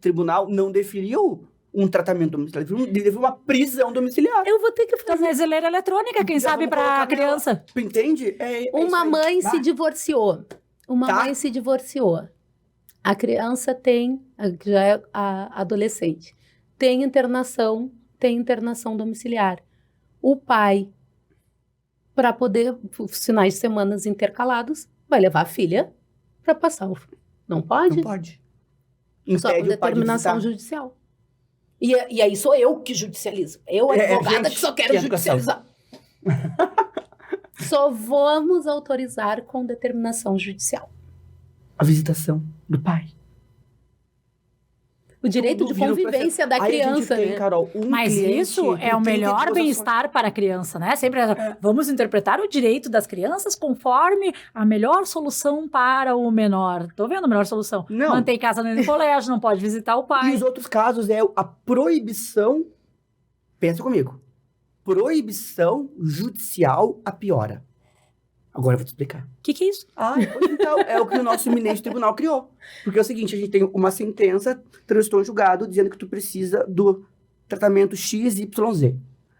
[SPEAKER 1] tribunal não definiu um tratamento domiciliar, ele definiu uma prisão domiciliar.
[SPEAKER 2] Eu vou ter que fazer
[SPEAKER 3] brasileira eletrônica, quem sabe, pra criança.
[SPEAKER 1] Tu entende?
[SPEAKER 2] Uma mãe se divorciou. Mãe se divorciou. A criança já é adolescente, tem internação domiciliar. O pai, para poder, finais de semanas intercalados, vai levar a filha para passar o... Não pode?
[SPEAKER 1] Não pode.
[SPEAKER 2] Só com determinação judicial. E aí sou eu que judicializo. Eu, advogada, que só quero judicializar. Só vamos autorizar com determinação judicial.
[SPEAKER 1] A visitação do pai.
[SPEAKER 2] O direito de convivência da criança,
[SPEAKER 1] tem,
[SPEAKER 2] né?
[SPEAKER 1] Carol,
[SPEAKER 3] Mas isso é o melhor bem-estar para a criança, né? Sempre vamos interpretar o direito das crianças conforme a melhor solução para o menor. Tô vendo a melhor solução.
[SPEAKER 1] Não.
[SPEAKER 3] Mantém casa no colégio, não pode visitar o pai.
[SPEAKER 1] E os outros casos é a proibição, pensa comigo, proibição judicial a piora. Agora eu vou te explicar.
[SPEAKER 3] O que é isso?
[SPEAKER 1] Pois então, é o que o nosso ministro tribunal criou. Porque é o seguinte, a gente tem uma sentença, transitou em julgado, dizendo que tu precisa do tratamento XYZ.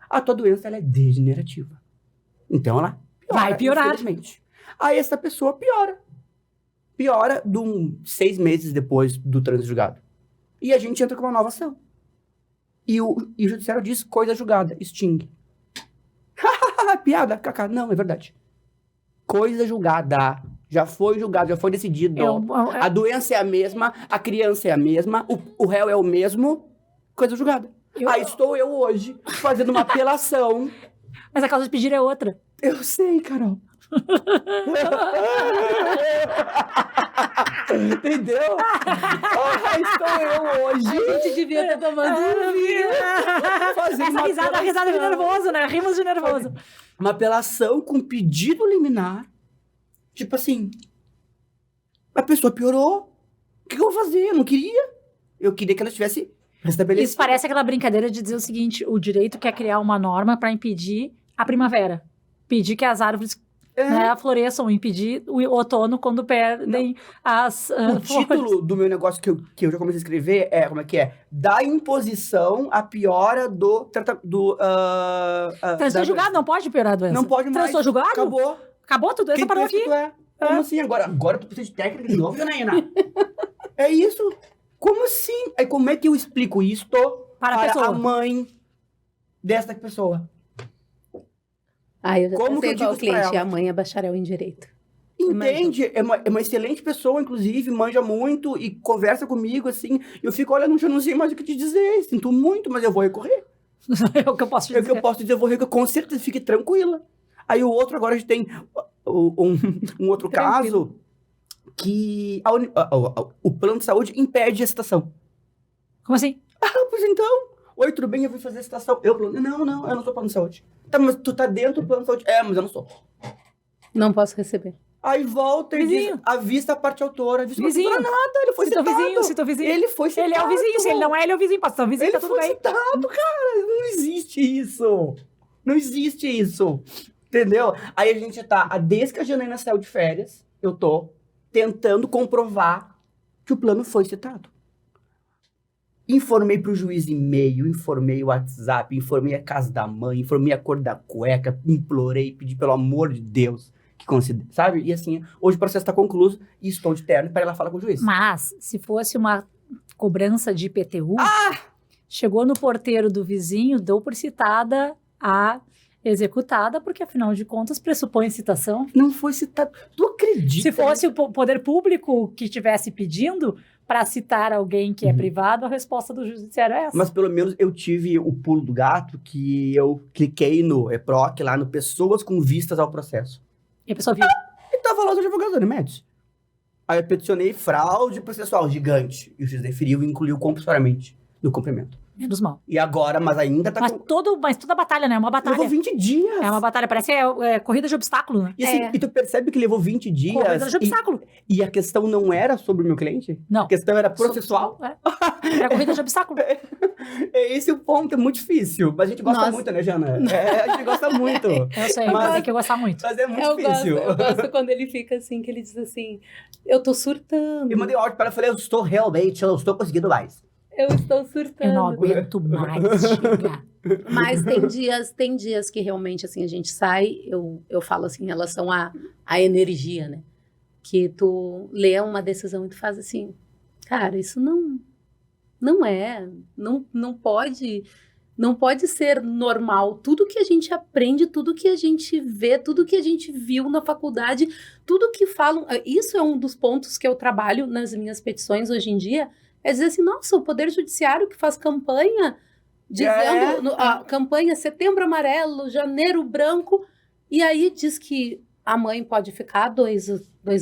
[SPEAKER 1] A tua doença, ela é degenerativa. Então, ela piora,
[SPEAKER 3] vai piorar.
[SPEAKER 1] Infelizmente. Aí essa pessoa piora. Piora 6 meses depois do trânsito em julgado. E a gente entra com uma nova ação. E o judiciário diz, coisa julgada, extingue. Piada, cacá. Não, é verdade. Coisa julgada. Já foi julgado, já foi decidido. A doença é a mesma, a criança é a mesma, o réu é o mesmo. Coisa julgada. Aí estou eu hoje fazendo uma apelação.
[SPEAKER 3] Mas a causa de pedir é outra.
[SPEAKER 1] Eu sei, Carol. Entendeu? Estou eu hoje.
[SPEAKER 2] A gente devia estar tomando vinho.
[SPEAKER 3] Essa risada de nervoso, né? Rimos de nervoso.
[SPEAKER 1] Uma apelação com pedido liminar. Tipo assim, a pessoa piorou. O que eu vou fazer? Eu não queria. Eu queria que ela tivesse restabelecido.
[SPEAKER 3] Isso parece aquela brincadeira de dizer o seguinte, o direito quer criar uma norma para impedir a primavera. Pedir que as árvores floresçam, impedir o outono quando perdem as
[SPEAKER 1] O título do meu negócio que eu já comecei a escrever é, como é que é? Da imposição à piora do...
[SPEAKER 3] Transitou julgado, não pode piorar a doença.
[SPEAKER 1] Não pode mais.
[SPEAKER 3] Transitou julgado?
[SPEAKER 1] Acabou.
[SPEAKER 3] Acabou, tua doença parou aqui.
[SPEAKER 1] Como assim? Agora tu precisa de técnica de novo, Janaína? É isso? Como assim? Aí como é que eu explico isto para a mãe desta pessoa?
[SPEAKER 2] Eu já pensei igual o cliente, a mãe é bacharel em direito.
[SPEAKER 1] Entende? É uma excelente pessoa, inclusive, manja muito e conversa comigo, assim. Eu fico, olha, eu não sei mais o que te dizer, sinto muito, mas eu vou recorrer.
[SPEAKER 3] É o que eu posso dizer.
[SPEAKER 1] É o que eu posso dizer, eu vou recorrer, com certeza, fique tranquila. Aí o outro, agora a gente tem um outro caso que o plano de saúde impede a gestação.
[SPEAKER 3] Como assim?
[SPEAKER 1] Pois então, Oi, tudo bem? Eu vim fazer a citação. Eu não sou plano de saúde. Tá, mas tu tá dentro do plano de saúde. Mas eu não sou.
[SPEAKER 2] Não posso receber.
[SPEAKER 1] Aí volta e diz, avista a parte autora.
[SPEAKER 3] Vizinho.
[SPEAKER 1] Não nada, ele foi citado.
[SPEAKER 3] Vizinho.
[SPEAKER 1] Ele foi citado.
[SPEAKER 3] Ele é o vizinho, se ele não é, ele é o vizinho. Pode ser o vizinho,
[SPEAKER 1] ele
[SPEAKER 3] tá tudo bem.
[SPEAKER 1] Ele foi citado, cara. Não existe isso. Não existe isso. Entendeu? Aí a gente tá, desde que a Janaína saiu de férias, eu tô tentando comprovar que o plano foi citado. Informei pro juiz e-mail, informei o WhatsApp, informei a casa da mãe, informei a cor da cueca, implorei, pedi pelo amor de Deus que considere, sabe? E assim, hoje o processo está concluído e estou de terno para ela falar com o juiz.
[SPEAKER 3] Mas, se fosse uma cobrança de IPTU, chegou no porteiro do vizinho, deu por citada a executada, porque afinal de contas pressupõe citação.
[SPEAKER 1] Não foi citado. Tu acredita?
[SPEAKER 3] Se fosse o poder público que estivesse pedindo para citar alguém que é privado, a resposta do judiciário é essa.
[SPEAKER 1] Mas pelo menos eu tive o pulo do gato, que eu cliquei no EPROC, lá no Pessoas com Vistas ao Processo.
[SPEAKER 3] E a pessoa viu.
[SPEAKER 1] E tava lá os advogados Unimed. Aí eu peticionei fraude processual gigante. E o juiz deferiu e incluiu compulsoriamente no cumprimento.
[SPEAKER 3] Menos mal.
[SPEAKER 1] E agora, mas ainda tá...
[SPEAKER 3] Mas toda batalha, né? É uma batalha.
[SPEAKER 1] Levou 20 dias.
[SPEAKER 3] É uma batalha, parece corrida de obstáculo, né?
[SPEAKER 1] E assim, e tu percebe que levou 20 dias...
[SPEAKER 3] Corrida de obstáculo.
[SPEAKER 1] E a questão não era sobre o meu cliente?
[SPEAKER 3] Não.
[SPEAKER 1] A questão era processual?
[SPEAKER 3] Era corrida de obstáculo.
[SPEAKER 1] É esse o ponto, é muito difícil. Mas a gente gosta muito, né, Jana? A gente gosta muito.
[SPEAKER 3] Eu sei, mas tem que gostar muito.
[SPEAKER 1] Mas é muito difícil.
[SPEAKER 2] Eu gosto quando ele fica assim, que ele diz assim, eu tô surtando.
[SPEAKER 1] Eu mandei áudio para ela e falei, eu não estou conseguindo mais.
[SPEAKER 2] Eu estou surtando.
[SPEAKER 3] Eu não aguento mais chegar.
[SPEAKER 2] Mas tem dias que realmente, assim, a gente sai, eu falo assim, em relação à energia, né? Que tu lê uma decisão e tu faz assim, cara, isso não pode ser normal. Tudo que a gente aprende, tudo que a gente vê, tudo que a gente viu na faculdade, tudo que falam, isso é um dos pontos que eu trabalho nas minhas petições hoje em dia, é dizer assim, nossa, o Poder Judiciário que faz campanha, dizendo, a campanha Setembro Amarelo, Janeiro Branco, e aí diz que a mãe pode ficar 2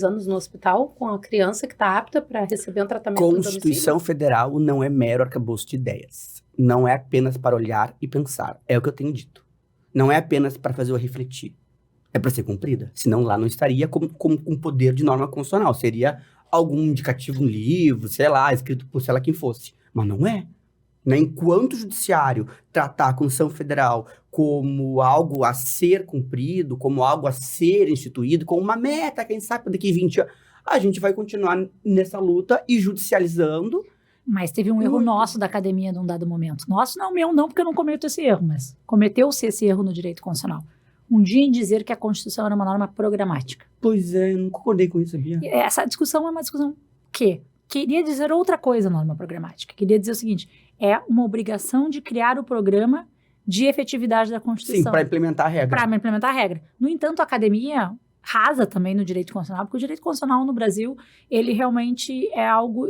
[SPEAKER 2] anos no hospital com a criança que está apta para receber um tratamento no domicílio.
[SPEAKER 1] Constituição Federal não é mero arcabouço de ideias. Não é apenas para olhar e pensar. É o que eu tenho dito. Não é apenas para fazer eu refletir. É para ser cumprida. Senão lá não estaria como um poder de norma constitucional. Seria algum indicativo no livro, sei lá, escrito por sei lá quem fosse. Mas não é. Né? Enquanto o judiciário tratar a Constituição Federal como algo a ser cumprido, como algo a ser instituído, como uma meta, quem sabe daqui 20 anos, a gente vai continuar nessa luta e judicializando.
[SPEAKER 3] Mas teve um erro nosso da academia num dado momento. Nosso não, meu não, porque eu não cometo esse erro, mas cometeu-se esse erro no direito constitucional. Um dia em dizer que a Constituição era uma norma programática.
[SPEAKER 1] Pois é, eu não concordei com isso, sabia?
[SPEAKER 3] Essa discussão é uma discussão que queria dizer outra coisa, norma programática. Queria dizer o seguinte, é uma obrigação de criar o programa de efetividade da Constituição.
[SPEAKER 1] Sim, para implementar a regra.
[SPEAKER 3] Para implementar a regra. No entanto, a academia rasa também no direito constitucional, porque o direito constitucional no Brasil, ele realmente é algo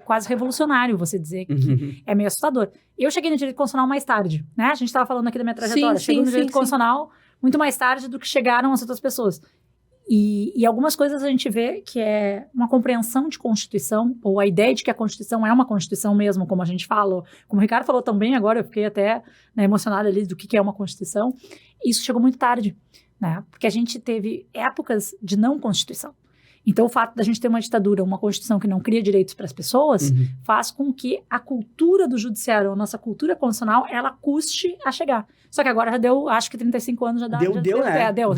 [SPEAKER 3] quase revolucionário, você dizer que é meio assustador. Eu cheguei no direito constitucional mais tarde, né? A gente estava falando aqui da minha trajetória. Cheguei no direito constitucional muito mais tarde do que chegaram as outras pessoas. E algumas coisas a gente vê que é uma compreensão de Constituição, ou a ideia de que a Constituição é uma Constituição mesmo, como a gente falou, como o Ricardo falou também agora, eu fiquei até emocionada ali do que é uma Constituição. Isso chegou muito tarde, né? Porque a gente teve épocas de não Constituição. Então, o fato da gente ter uma ditadura, uma Constituição que não cria direitos para as pessoas, faz com que a cultura do judiciário, a nossa cultura constitucional, ela custe a chegar. Só que agora já deu, acho que 35 anos já dá.
[SPEAKER 1] Deu,
[SPEAKER 3] acho que já deu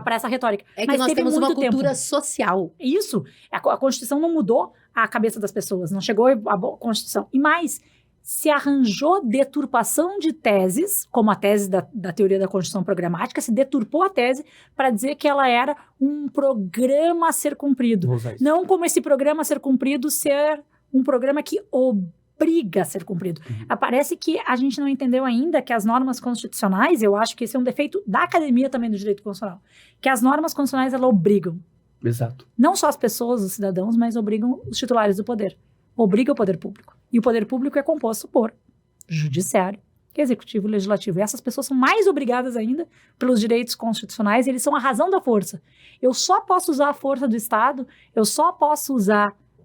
[SPEAKER 1] para
[SPEAKER 3] essa retórica.
[SPEAKER 2] É que
[SPEAKER 3] mas
[SPEAKER 2] nós temos uma cultura
[SPEAKER 3] tempo.
[SPEAKER 2] social.
[SPEAKER 3] Isso. A Constituição não mudou a cabeça das pessoas, não chegou a Constituição. E mais, se arranjou deturpação de teses, como a tese da teoria da Constituição programática, se deturpou a tese para dizer que ela era um programa a ser cumprido. Não como esse programa a ser cumprido ser um programa que obriga a ser cumprido. Parece que a gente não entendeu ainda que as normas constitucionais, eu acho que esse é um defeito da academia também do direito constitucional, que as normas constitucionais, elas obrigam.
[SPEAKER 1] Exato.
[SPEAKER 3] Não só as pessoas, os cidadãos, mas obrigam os titulares do poder. Obriga o poder público. E o poder público é composto por judiciário, executivo e legislativo. E essas pessoas são mais obrigadas ainda pelos direitos constitucionais, e eles são a razão da força. Eu só posso usar a força do Estado, eu só posso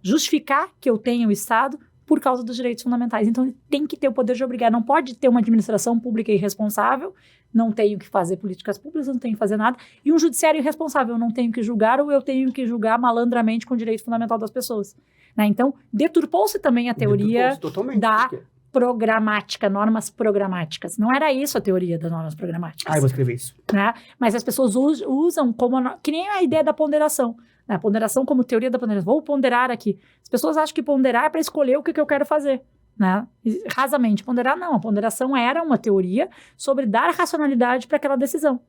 [SPEAKER 3] justificar que eu tenho o Estado por causa dos direitos fundamentais. Então, ele tem que ter o poder de obrigar. Não pode ter uma administração pública irresponsável, não tenho que fazer políticas públicas, não tenho que fazer nada, e um judiciário irresponsável, eu não tenho que julgar ou eu tenho que julgar malandramente com o direito fundamental das pessoas. Né? Então, deturpou-se também a teoria da programática, normas programáticas. Não era isso a teoria das normas programáticas.
[SPEAKER 1] Eu vou escrever isso.
[SPEAKER 3] Né? Mas as pessoas usam como... que nem a ideia da ponderação. A ponderação como teoria da ponderação. Vou ponderar aqui. As pessoas acham que ponderar é para escolher o que eu quero fazer. Né? Rasamente, ponderar não. A ponderação era uma teoria sobre dar racionalidade para aquela decisão.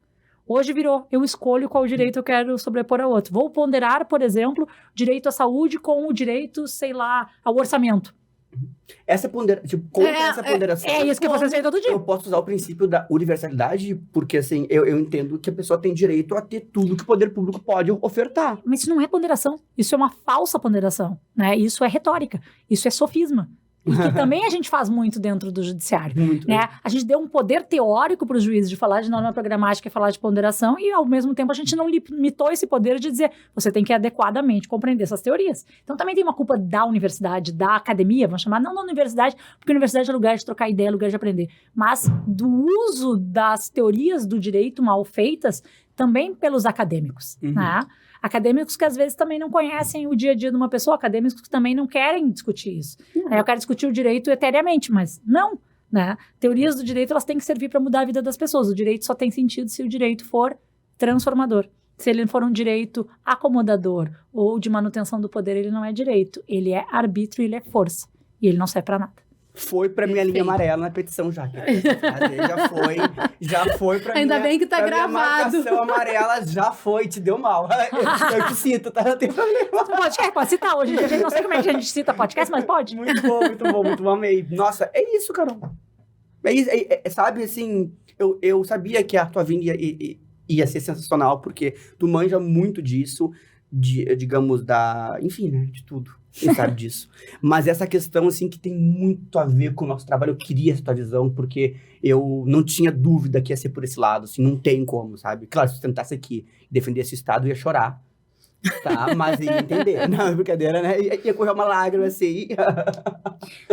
[SPEAKER 3] Hoje virou, eu escolho qual direito eu quero sobrepor ao outro. Vou ponderar, por exemplo, direito à saúde com o direito, sei lá, ao orçamento.
[SPEAKER 1] Essa ponderação, essa ponderação...
[SPEAKER 3] É isso que você faz todo dia.
[SPEAKER 1] Eu posso usar o princípio da universalidade, porque assim, eu entendo que a pessoa tem direito a ter tudo que o poder público pode ofertar.
[SPEAKER 3] Mas isso não é ponderação, isso é uma falsa ponderação, né? Isso é retórica, isso é sofisma. E que também a gente faz muito dentro do judiciário.
[SPEAKER 1] Muito,
[SPEAKER 3] né? A gente deu um poder teórico para os juízes de falar de norma programática e falar de ponderação, e ao mesmo tempo a gente não limitou esse poder de dizer você tem que adequadamente compreender essas teorias. Então também tem uma culpa da universidade, da academia, vamos chamar, não da universidade, porque a universidade é lugar de trocar ideia, é lugar de aprender, mas do uso das teorias do direito mal feitas também pelos acadêmicos, né? Acadêmicos que às vezes também não conhecem o dia a dia de uma pessoa, acadêmicos que também não querem discutir isso. Eu quero discutir o direito eteriamente, mas não, né? Teorias do direito, elas têm que servir para mudar a vida das pessoas. O direito só tem sentido se o direito for transformador. Se ele for um direito acomodador ou de manutenção do poder, ele não é direito. Ele é arbítrio, ele é força. E ele não serve para nada.
[SPEAKER 1] Foi pra minha linha amarela na petição já. Já foi pra
[SPEAKER 2] Ainda bem que tá gravado.
[SPEAKER 1] Minha marcação amarela já foi, te deu mal. Eu te cito, tá? Não tem problema.
[SPEAKER 3] Pode citar hoje. A gente não sei como é que a gente cita podcast, mas pode.
[SPEAKER 1] Muito bom, amei. Nossa, é isso, Carol. É isso, sabe, assim, eu sabia que a tua vinda ia ser sensacional, porque tu manja muito disso, digamos, enfim, né, de tudo. Quem sabe disso. Mas essa questão, assim, que tem muito a ver com o nosso trabalho, eu queria essa tua visão, porque eu não tinha dúvida que ia ser por esse lado, assim, não tem como, sabe? Claro, se eu tentasse aqui defender esse estado, eu ia chorar, tá? Mas ia entender. Não, é brincadeira, né? Ia correr uma lágrima, assim.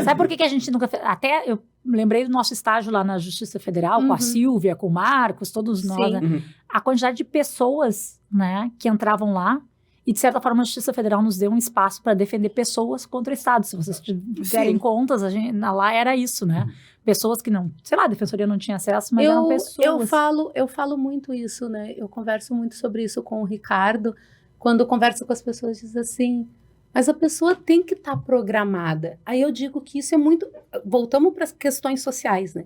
[SPEAKER 3] Sabe por que a gente nunca fez? Até eu lembrei do nosso estágio lá na Justiça Federal, com a Silvia, com o Marcos, todos nós, né? A quantidade de pessoas, né, que entravam lá. E, de certa forma, a Justiça Federal nos deu um espaço para defender pessoas contra o Estado. Se vocês tiverem contas, lá era isso, né? Pessoas que não... Sei lá, a Defensoria não tinha acesso, mas eram pessoas.
[SPEAKER 2] Eu falo muito isso, né? Eu converso muito sobre isso com o Ricardo. Quando eu converso com as pessoas, diz assim... Mas a pessoa tem que estar programada. Aí eu digo que isso é muito... Voltamos para as questões sociais, né?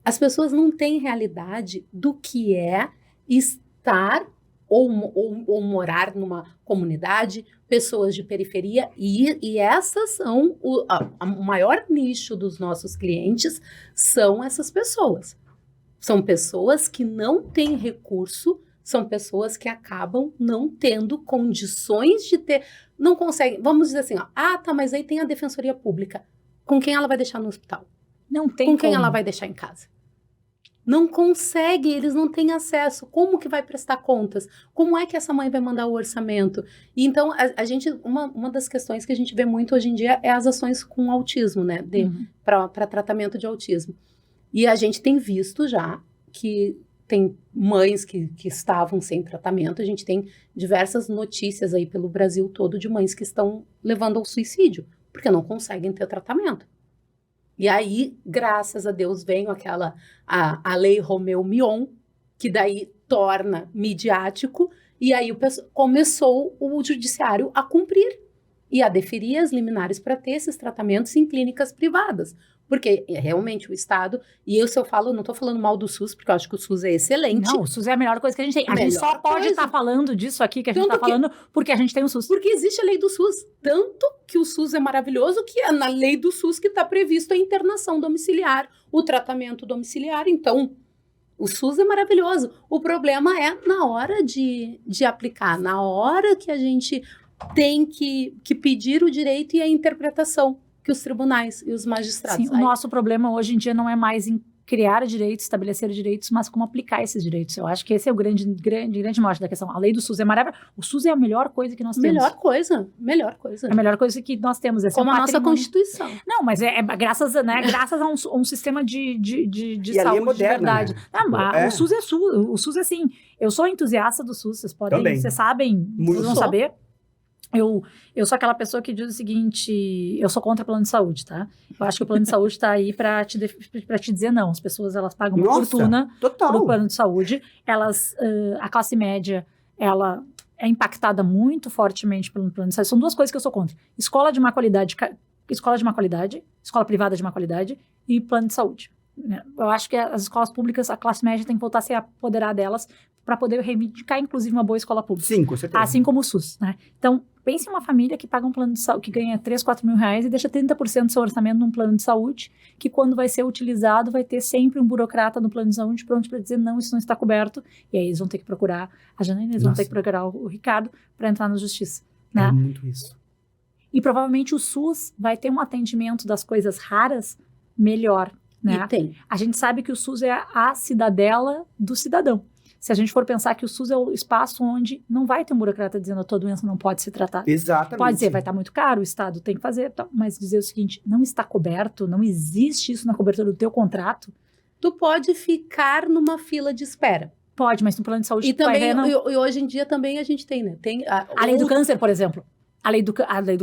[SPEAKER 2] As pessoas não têm realidade do que é estar... Ou morar numa comunidade, pessoas de periferia, e essas são o maior nicho dos nossos clientes, são essas pessoas. São pessoas que não têm recurso, são pessoas que acabam não tendo condições de ter, não conseguem, vamos dizer assim, tá, mas aí tem a Defensoria Pública, com quem ela vai deixar no hospital?
[SPEAKER 3] Não tem
[SPEAKER 2] com quem ela vai deixar em casa? Não consegue, eles não têm acesso. Como que vai prestar contas? Como é que essa mãe vai mandar o orçamento? E então, a gente, uma das questões que a gente vê muito hoje em dia é as ações com autismo, né? Para tratamento de autismo. E a gente tem visto já que tem mães que estavam sem tratamento. A gente tem diversas notícias aí pelo Brasil todo de mães que estão levando ao suicídio, porque não conseguem ter tratamento. E aí, graças a Deus, veio a lei Romeu-Mion, que daí torna midiático, e aí começou o judiciário a cumprir e a deferir as liminares para ter esses tratamentos em clínicas privadas. Porque realmente o Estado, e eu não estou falando mal do SUS, porque eu acho que o SUS é excelente.
[SPEAKER 3] Não, o SUS é a melhor coisa que a gente tem. A gente só pode estar falando disso aqui que a gente está falando porque a gente tem o SUS.
[SPEAKER 2] Porque existe a lei do SUS. Tanto que o SUS é maravilhoso que é na lei do SUS que está previsto a internação domiciliar, o tratamento domiciliar. Então, o SUS é maravilhoso. O problema é na hora de aplicar, na hora que a gente tem que pedir o direito e a interpretação que os tribunais e os magistrados...
[SPEAKER 3] Sim, o nosso problema hoje em dia não é mais em criar direitos, estabelecer direitos, mas como aplicar esses direitos. Eu acho que esse é o grande mote da questão. A lei do SUS é maravilhosa. O SUS é a melhor coisa que nós temos.
[SPEAKER 2] Melhor coisa.
[SPEAKER 3] A melhor coisa que nós temos.
[SPEAKER 2] Como a nossa Constituição.
[SPEAKER 3] Não, mas graças a um sistema de saúde
[SPEAKER 1] moderna,
[SPEAKER 3] de verdade.
[SPEAKER 1] Né?
[SPEAKER 3] O SUS é SUS. O SUS é assim. Eu sou entusiasta do SUS, vocês podem, vocês sabem, vocês vão saber. Eu sou aquela pessoa que diz o seguinte, eu sou contra o plano de saúde, tá? Eu acho que o plano de saúde tá aí pra te dizer não. As pessoas, elas pagam uma fortuna pro plano de saúde. A classe média, ela é impactada muito fortemente pelo plano de saúde. São duas coisas que eu sou contra. Escola privada de má qualidade e plano de saúde. Eu acho que as escolas públicas, a classe média tem que voltar a se apoderar delas para poder reivindicar, inclusive, uma boa escola pública.
[SPEAKER 1] Sim, com certeza.
[SPEAKER 3] Assim como o SUS, né? Então, pense em uma família que paga um plano de saúde, que ganha 3, 4 mil reais e deixa 30% do seu orçamento num plano de saúde, que quando vai ser utilizado, vai ter sempre um burocrata no plano de saúde pronto para dizer, não, isso não está coberto. E aí eles vão ter que procurar a Janaína, eles vão ter que procurar o Ricardo para entrar na justiça. Né?
[SPEAKER 1] É muito isso.
[SPEAKER 3] E provavelmente o SUS vai ter um atendimento das coisas raras melhor. Né?
[SPEAKER 2] E tem.
[SPEAKER 3] A gente sabe que o SUS é a cidadela do cidadão. Se a gente for pensar que o SUS é o espaço onde não vai ter um burocrata dizendo a tua doença não pode ser tratada.
[SPEAKER 1] Exatamente.
[SPEAKER 3] Pode dizer, vai estar muito caro, o Estado tem que fazer, mas dizer o seguinte, não está coberto, não existe isso na cobertura do teu contrato.
[SPEAKER 2] Tu pode ficar numa fila de espera.
[SPEAKER 3] Pode, mas no plano de saúde...
[SPEAKER 2] E também, e hoje em dia também a gente tem, né? Tem
[SPEAKER 3] a lei do câncer, por exemplo. A lei do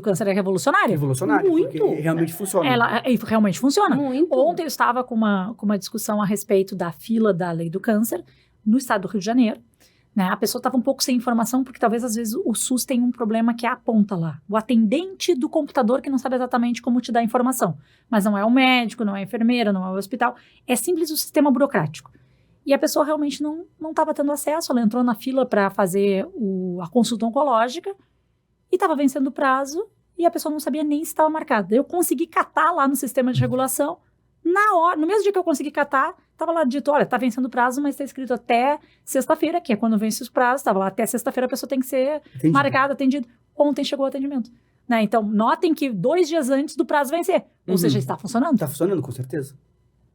[SPEAKER 3] câncer é revolucionária.
[SPEAKER 1] Revolucionária,
[SPEAKER 2] muito.
[SPEAKER 1] Porque realmente funciona.
[SPEAKER 3] Ela realmente funciona.
[SPEAKER 2] Muito.
[SPEAKER 3] Ontem eu estava com uma discussão a respeito da fila da lei do câncer no estado do Rio de Janeiro. Né? A pessoa estava um pouco sem informação, porque talvez às vezes o SUS tem um problema que é a ponta lá. O atendente do computador que não sabe exatamente como te dar a informação. Mas não é o médico, não é a enfermeira, não é o hospital. É simples o sistema burocrático. E a pessoa realmente não estava tendo acesso. Ela entrou na fila para fazer a consulta oncológica e estava vencendo o prazo e a pessoa não sabia nem se estava marcada. Eu consegui catar lá no sistema de regulação. Na hora, no mesmo dia que eu consegui catar, estava lá dito, olha, está vencendo o prazo, mas está escrito até sexta-feira, que é quando vence os prazos. Estava lá, até sexta-feira a pessoa tem que ser marcada, atendida. Ontem chegou o atendimento. Né? Então, notem que 2 dias antes do prazo vencer. Ou seja, está funcionando.
[SPEAKER 1] Está funcionando, com certeza.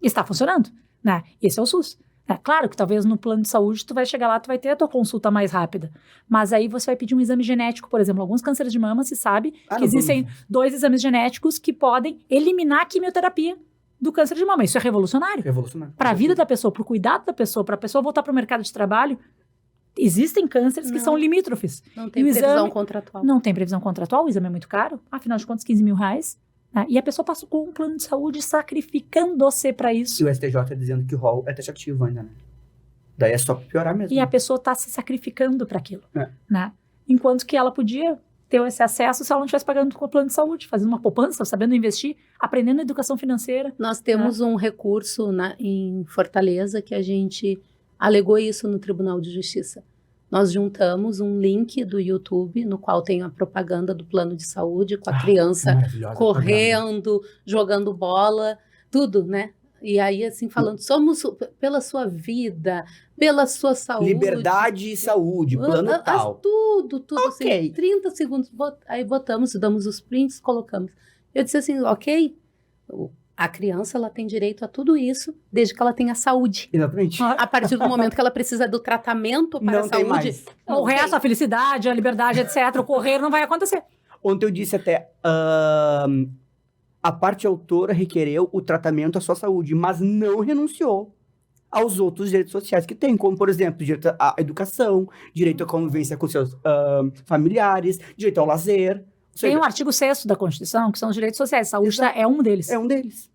[SPEAKER 3] Está funcionando. Né? Esse é o SUS. É claro que talvez no plano de saúde tu vai chegar lá, tu vai ter a tua consulta mais rápida. Mas aí você vai pedir um exame genético, por exemplo. Alguns cânceres de mama se sabe que existem 2 exames genéticos que podem eliminar a quimioterapia do câncer de mama. Isso é revolucionário. Para a vida da pessoa, para o cuidado da pessoa, para a pessoa voltar para o mercado de trabalho. Existem cânceres que são limítrofes.
[SPEAKER 2] Não tem previsão contratual.
[SPEAKER 3] Não tem previsão contratual, o exame é muito caro. Afinal de contas, 15 mil reais. Né? E a pessoa passou com um plano de saúde sacrificando-se para isso.
[SPEAKER 1] E o STJ está dizendo que o rol é taxativo ainda, né? Daí é só piorar mesmo.
[SPEAKER 3] E a pessoa está se sacrificando para aquilo. Né? Enquanto que ela podia ter esse acesso se ela não estivesse pagando com o plano de saúde, fazendo uma poupança, sabendo investir, aprendendo educação financeira.
[SPEAKER 2] Nós temos um recurso em Fortaleza que a gente alegou isso no Tribunal de Justiça. Nós juntamos um link do YouTube, no qual tem a propaganda do plano de saúde, com a criança correndo, jogando bola, tudo, né? E aí, assim, falando, somos pela sua vida, pela sua saúde.
[SPEAKER 1] Liberdade e saúde, plano tal.
[SPEAKER 2] Tudo, assim, 30 segundos, aí botamos, damos os prints, colocamos. Eu disse assim, ok, a criança, ela tem direito a tudo isso, desde que ela tenha saúde.
[SPEAKER 1] Exatamente.
[SPEAKER 2] A partir do momento que ela precisa do tratamento para a saúde...
[SPEAKER 3] O resto, a felicidade, a liberdade, etc., o correr não vai acontecer.
[SPEAKER 1] Ontem eu disse até... a parte autora requereu o tratamento à sua saúde, mas não renunciou aos outros direitos sociais que tem, como, por exemplo, direito à educação, direito à convivência com seus familiares, direito ao lazer.
[SPEAKER 3] Tem o artigo 6º da Constituição, que são os direitos sociais. Saúde é um deles.
[SPEAKER 1] É um deles.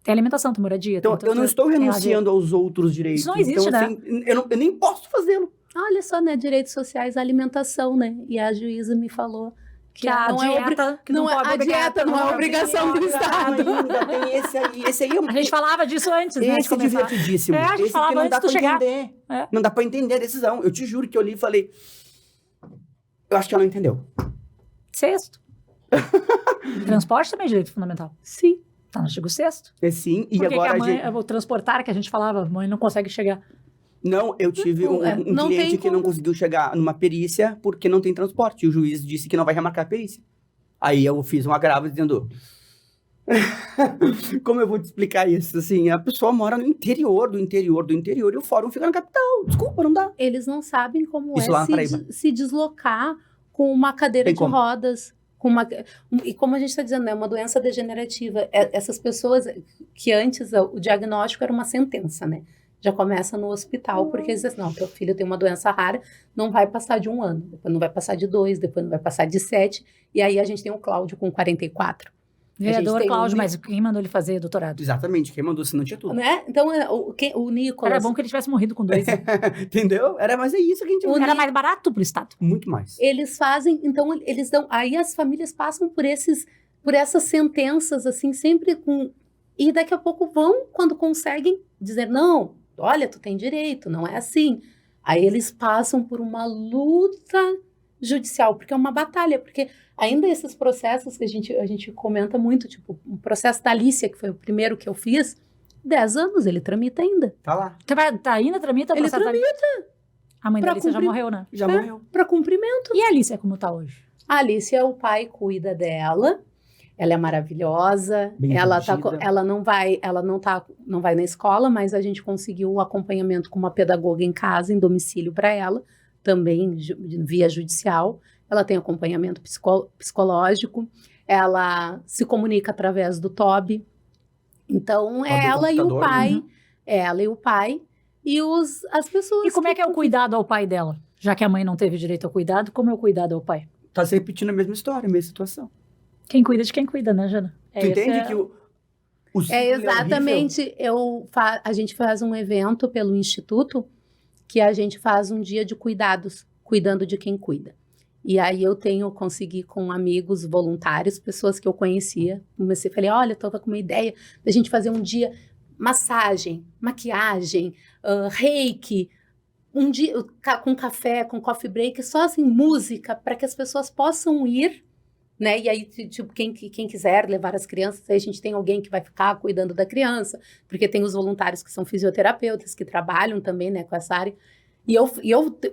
[SPEAKER 3] Tem alimentação, tem moradia.
[SPEAKER 1] Então, eu não estou renunciando aos outros direitos.
[SPEAKER 3] Isso não existe,
[SPEAKER 1] então,
[SPEAKER 3] né?
[SPEAKER 1] Assim, eu nem posso fazê-lo.
[SPEAKER 2] Olha só, né? Direitos sociais, alimentação, né? E a juíza me falou que
[SPEAKER 3] a dieta
[SPEAKER 2] não é obrigação do Estado.
[SPEAKER 1] Ainda tem esse aí.
[SPEAKER 3] A gente falava disso antes, né?
[SPEAKER 1] Esse é divertidíssimo.
[SPEAKER 3] A gente falava antes de tu chegar.
[SPEAKER 1] Não dá pra entender a decisão. Eu te juro que eu li e falei... Eu acho que ela não entendeu.
[SPEAKER 3] 6º. Transporte também é direito fundamental.
[SPEAKER 2] Sim.
[SPEAKER 3] Tá no artigo 6º.
[SPEAKER 1] Sim, e
[SPEAKER 3] porque
[SPEAKER 1] agora
[SPEAKER 3] a mãe, o transportar, que a gente falava, a mãe não consegue chegar.
[SPEAKER 1] Não, eu tive um cliente que não conseguiu chegar numa perícia porque não tem transporte. E o juiz disse que não vai remarcar a perícia. Aí eu fiz um agravo dizendo... Como eu vou te explicar isso? Assim, a pessoa mora no interior, e o fórum fica na capital. Desculpa, não dá.
[SPEAKER 2] Eles não sabem como
[SPEAKER 1] Isso lá na Paraíba.
[SPEAKER 2] se deslocar com uma cadeira
[SPEAKER 1] Tem
[SPEAKER 2] de
[SPEAKER 1] como.
[SPEAKER 2] rodas. E como a gente está dizendo, é uma doença degenerativa. Essas pessoas que antes o diagnóstico era uma sentença, né? Já começa no hospital, porque eles dizem, não, teu filho tem uma doença rara, não vai passar de 1 ano, depois não vai passar de 2, depois não vai passar de 7, e aí a gente tem o Cláudio com 44.
[SPEAKER 3] Vereador Cláudio, mas quem mandou ele fazer doutorado?
[SPEAKER 1] Exatamente, quem mandou, se não tinha tudo.
[SPEAKER 2] Né? Então, o Nicolas...
[SPEAKER 3] Era bom que ele tivesse morrido com 2.
[SPEAKER 1] Entendeu? Mas é isso que a gente...
[SPEAKER 3] Era mais barato pro Estado.
[SPEAKER 1] Muito mais.
[SPEAKER 2] Eles fazem, então, eles dão... Aí as famílias passam por essas sentenças, assim, sempre com... E daqui a pouco vão, quando conseguem, dizer, não, olha, tu tem direito, não é assim. Aí eles passam por uma luta judicial, porque é uma batalha, porque ainda esses processos que a gente comenta muito, tipo, o processo da Alicia, que foi o primeiro que eu fiz, 10 anos, ele tramita ainda.
[SPEAKER 1] Tá lá.
[SPEAKER 3] Tá ainda, tramita?
[SPEAKER 2] Ele tramita.
[SPEAKER 3] A mãe da Alicia já morreu, né?
[SPEAKER 1] Já morreu.
[SPEAKER 2] Para cumprimento.
[SPEAKER 3] E a Alicia, como tá hoje?
[SPEAKER 2] A Alicia, o pai cuida dela, ela é maravilhosa,
[SPEAKER 1] Bem
[SPEAKER 2] ela não vai na escola, mas a gente conseguiu o acompanhamento com uma pedagoga em casa, em domicílio para ela, também via judicial. Ela tem acompanhamento psicológico, ela se comunica através do TOB. Então, ela e o pai, e as pessoas...
[SPEAKER 3] E como é que é o cuidado ao pai dela? Já que a mãe não teve direito ao cuidado, como é o cuidado ao pai?
[SPEAKER 1] Tá se repetindo a mesma história, a mesma situação.
[SPEAKER 3] Quem cuida de quem cuida, né, Jana?
[SPEAKER 1] Tu entende que o
[SPEAKER 2] exatamente. A gente faz um evento pelo Instituto que a gente faz um dia de cuidados, cuidando de quem cuida. E aí consegui com amigos voluntários, pessoas que eu conhecia, falei, olha, eu tava com uma ideia da gente fazer um dia massagem, maquiagem, reiki, um dia com café, com coffee break, só assim, música, para que as pessoas possam ir, né? E aí, tipo, quem quiser levar as crianças, aí a gente tem alguém que vai ficar cuidando da criança, porque tem os voluntários que são fisioterapeutas, que trabalham também, né, com essa área. E eu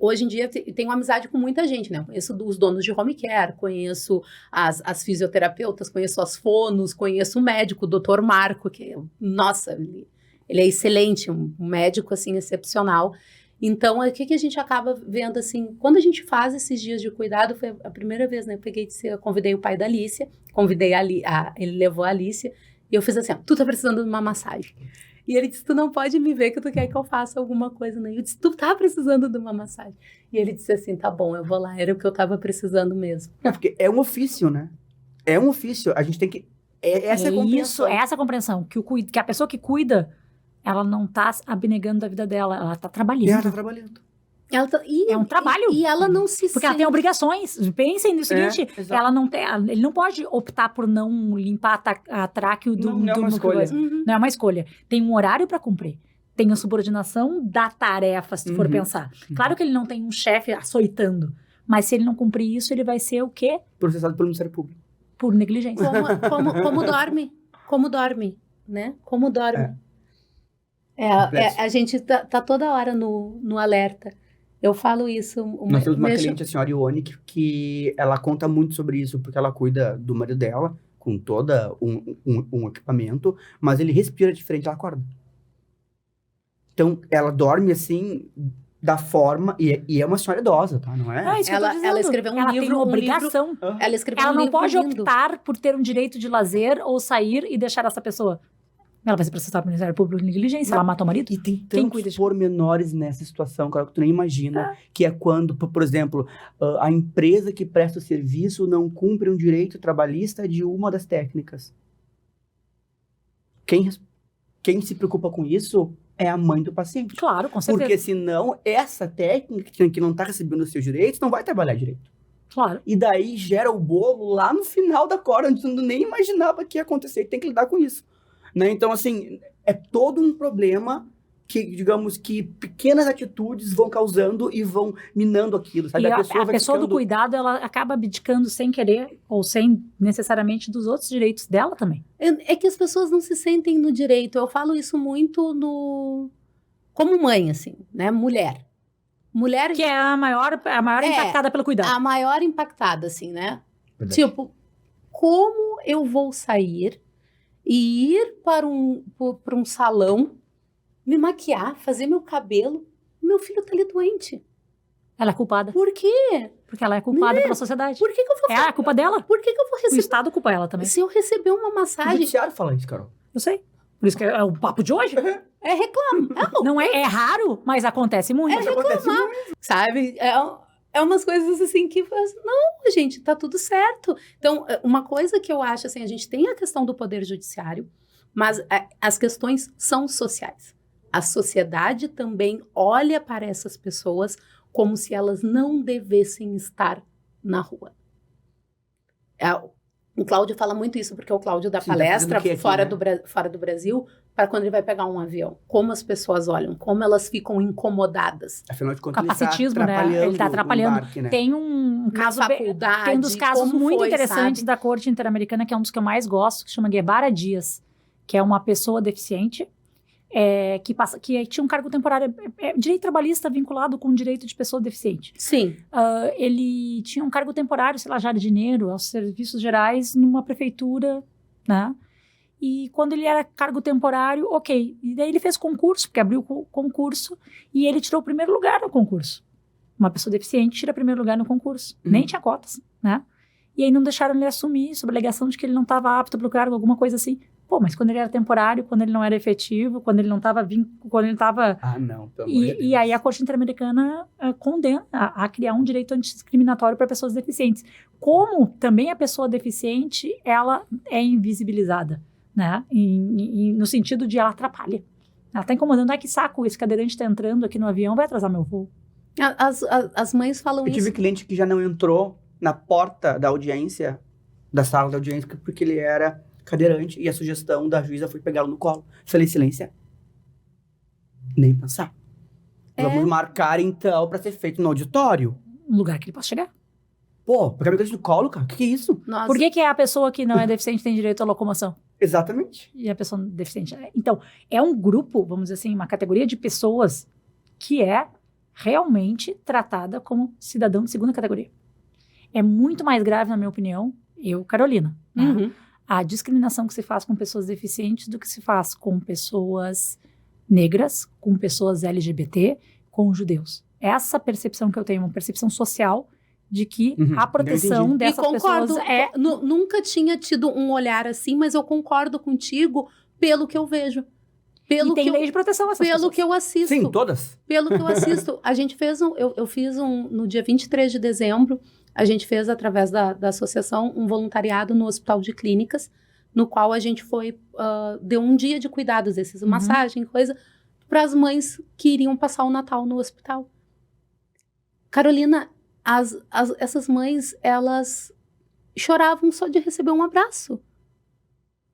[SPEAKER 2] hoje em dia, tenho amizade com muita gente, né? Conheço os donos de home care, conheço as fisioterapeutas, conheço as fonos, conheço o médico, o Dr. Marco, que, nossa, ele é excelente, um médico, assim, excepcional. Então, o que a gente acaba vendo, assim, quando a gente faz esses dias de cuidado, foi a primeira vez, né? Eu convidei o pai da Alicia, ele levou a Alicia, e eu fiz assim, tu tá precisando de uma massagem. E ele disse, tu não pode me ver que tu quer que eu faça alguma coisa, né? Eu disse, tu tá precisando de uma massagem. E ele disse assim, tá bom, eu vou lá, era o que eu tava precisando mesmo.
[SPEAKER 1] Porque é um ofício, né? É um ofício, a gente tem que... Essa é a compreensão.
[SPEAKER 3] É essa compreensão, que a pessoa que cuida, ela não tá abnegando da vida dela, ela tá trabalhando.
[SPEAKER 1] Ela tá trabalhando.
[SPEAKER 3] É um trabalho.
[SPEAKER 2] E ela não se
[SPEAKER 3] Porque ela tem obrigações. Pensem no seguinte, ele não pode optar por não limpar a tráqueo do...
[SPEAKER 1] Não é uma escolha.
[SPEAKER 3] Não é uma escolha. Tem um horário para cumprir. Tem a subordinação da tarefa, se for pensar. Claro que ele não tem um chefe açoitando, mas se ele não cumprir isso, ele vai ser o quê?
[SPEAKER 1] Processado pelo Ministério Público.
[SPEAKER 3] Por negligência.
[SPEAKER 2] Como dorme, né? Como dorme. A gente tá toda hora no alerta. Eu falo isso...
[SPEAKER 1] Nós temos uma cliente, a senhora Ione, que ela conta muito sobre isso, porque ela cuida do marido dela, com todo um equipamento, mas ele respira diferente, ela acorda. Então, ela dorme assim, da forma... E é uma senhora idosa, tá? Não é?
[SPEAKER 3] Isso ela
[SPEAKER 2] escreveu um
[SPEAKER 3] livro...
[SPEAKER 2] Ela
[SPEAKER 3] tem uma obrigação.
[SPEAKER 2] Ela escreveu
[SPEAKER 3] ela
[SPEAKER 2] um livro
[SPEAKER 3] não pode
[SPEAKER 2] lindo.
[SPEAKER 3] optar por ter um direito de lazer ou sair e deixar essa pessoa... Ela vai ser processada pelo Ministério Público de negligência, ela mata o marido.
[SPEAKER 1] E tem tantos pormenores nessa situação, cara, que tu nem imagina, que é quando, por exemplo, a empresa que presta o serviço não cumpre um direito trabalhista de uma das técnicas. Quem se preocupa com isso é a mãe do paciente.
[SPEAKER 3] Claro, com certeza.
[SPEAKER 1] Porque senão, essa técnica que não está recebendo os seus direitos, não vai trabalhar direito.
[SPEAKER 3] Claro.
[SPEAKER 1] E daí gera o bolo lá no final da corda, onde tu nem imaginava que ia acontecer, e tem que lidar com isso. Né? Então, assim, é todo um problema que, digamos, que pequenas atitudes vão causando e vão minando aquilo, sabe?
[SPEAKER 3] E a pessoa do cuidado, ela acaba abdicando sem querer ou sem necessariamente dos outros direitos dela também.
[SPEAKER 2] É que as pessoas não se sentem no direito. Eu falo isso muito como mãe, assim, né? Mulher.
[SPEAKER 3] Que é a maior impactada pelo cuidado.
[SPEAKER 2] A maior impactada, assim, né?
[SPEAKER 1] Verdade.
[SPEAKER 2] Tipo, como eu vou sair... e ir para um salão, me maquiar, fazer meu cabelo. Meu filho tá ali doente.
[SPEAKER 3] Ela é culpada.
[SPEAKER 2] Por quê?
[SPEAKER 3] Porque ela é culpada pela sociedade.
[SPEAKER 2] Por que eu vou
[SPEAKER 3] É a culpa dela.
[SPEAKER 2] Por que eu vou
[SPEAKER 3] O
[SPEAKER 2] receber?
[SPEAKER 3] Estado culpa ela também.
[SPEAKER 2] Se eu receber uma
[SPEAKER 1] O
[SPEAKER 2] massagem,
[SPEAKER 1] judiciário fala isso, Carol.
[SPEAKER 3] Eu sei. Por isso que é o papo de hoje.
[SPEAKER 2] é reclamar.
[SPEAKER 3] Não é raro, mas acontece muito.
[SPEAKER 1] Mas acontece muito.
[SPEAKER 2] Sabe? É umas coisas assim que não, gente, tá tudo certo. Então, uma coisa que eu acho assim, a gente tem a questão do poder judiciário, mas as questões são sociais. A sociedade também olha para essas pessoas como se elas não devessem estar na rua. O Cláudio fala muito isso, porque o Cláudio dá palestra fora do Brasil, para quando ele vai pegar um avião. Como as pessoas olham, como elas ficam incomodadas.
[SPEAKER 1] Afinal de contas,
[SPEAKER 3] Capacitismo, né? Ele tá atrapalhando.
[SPEAKER 1] Embarque, né?
[SPEAKER 3] Tem um caso, tem um dos casos muito interessantes da Corte Interamericana, que é um dos que eu mais gosto, que chama Guevara Dias, que é uma pessoa deficiente, que tinha um cargo temporário, direito trabalhista vinculado com o direito de pessoa deficiente.
[SPEAKER 2] Sim.
[SPEAKER 3] Ele tinha um cargo temporário, sei lá, jardineiro, aos serviços gerais, numa prefeitura, né? E quando ele era cargo temporário, ok. E daí ele fez concurso, porque abriu o concurso, e ele tirou o primeiro lugar no concurso. Uma pessoa deficiente tira primeiro lugar no concurso. Nem tinha cotas, né? E aí não deixaram ele assumir, sob a alegação de que ele não estava apto para o cargo, alguma coisa assim. Pô, mas quando ele era temporário, quando ele não era efetivo, quando ele não estava quando ele estava...
[SPEAKER 1] Ah, não, pelo amor de Deus.
[SPEAKER 3] E aí a Corte Interamericana condena a criar um direito antidiscriminatório para pessoas deficientes. Como também a pessoa deficiente, ela é invisibilizada, né? No sentido de ela atrapalha. Ela está incomodando. Ai, que saco, esse cadeirante está entrando aqui no avião, vai atrasar meu voo.
[SPEAKER 2] As mães falam isso.
[SPEAKER 1] Eu tive cliente que já não entrou na porta da audiência, da sala da audiência, porque ele era cadeirante, e a sugestão da juíza foi pegá-lo no colo. Falei, silêncio. Nem pensar. Vamos marcar, então, pra ser feito no auditório.
[SPEAKER 3] Um lugar que ele possa chegar.
[SPEAKER 1] Pô, pegar meu no colo, cara? O que é isso?
[SPEAKER 2] Nossa.
[SPEAKER 3] Por que a pessoa que não é deficiente tem direito à locomoção?
[SPEAKER 1] Exatamente.
[SPEAKER 3] E a pessoa deficiente... Então, é um grupo, vamos dizer assim, uma categoria de pessoas que é realmente tratada como cidadão de segunda categoria. É muito mais grave, na minha opinião, Carolina, né?
[SPEAKER 2] Uhum.
[SPEAKER 3] A discriminação que se faz com pessoas deficientes do que se faz com pessoas negras, com pessoas LGBT, com judeus. Essa percepção que eu tenho, uma percepção social de que a proteção dessas pessoas
[SPEAKER 2] nunca tinha tido um olhar assim, mas eu concordo contigo pelo que eu vejo.
[SPEAKER 3] E tem lei de proteção essas pessoas.
[SPEAKER 2] Pelo que eu assisto.
[SPEAKER 1] Sim, todas.
[SPEAKER 2] Pelo que eu assisto. A gente fez eu fiz no dia 23 de dezembro, a gente fez, através da associação, um voluntariado no Hospital de Clínicas, no qual a gente deu um dia de cuidados, massagem, coisa, para as mães que iriam passar o Natal no hospital. Carolina, essas mães, elas choravam só de receber um abraço.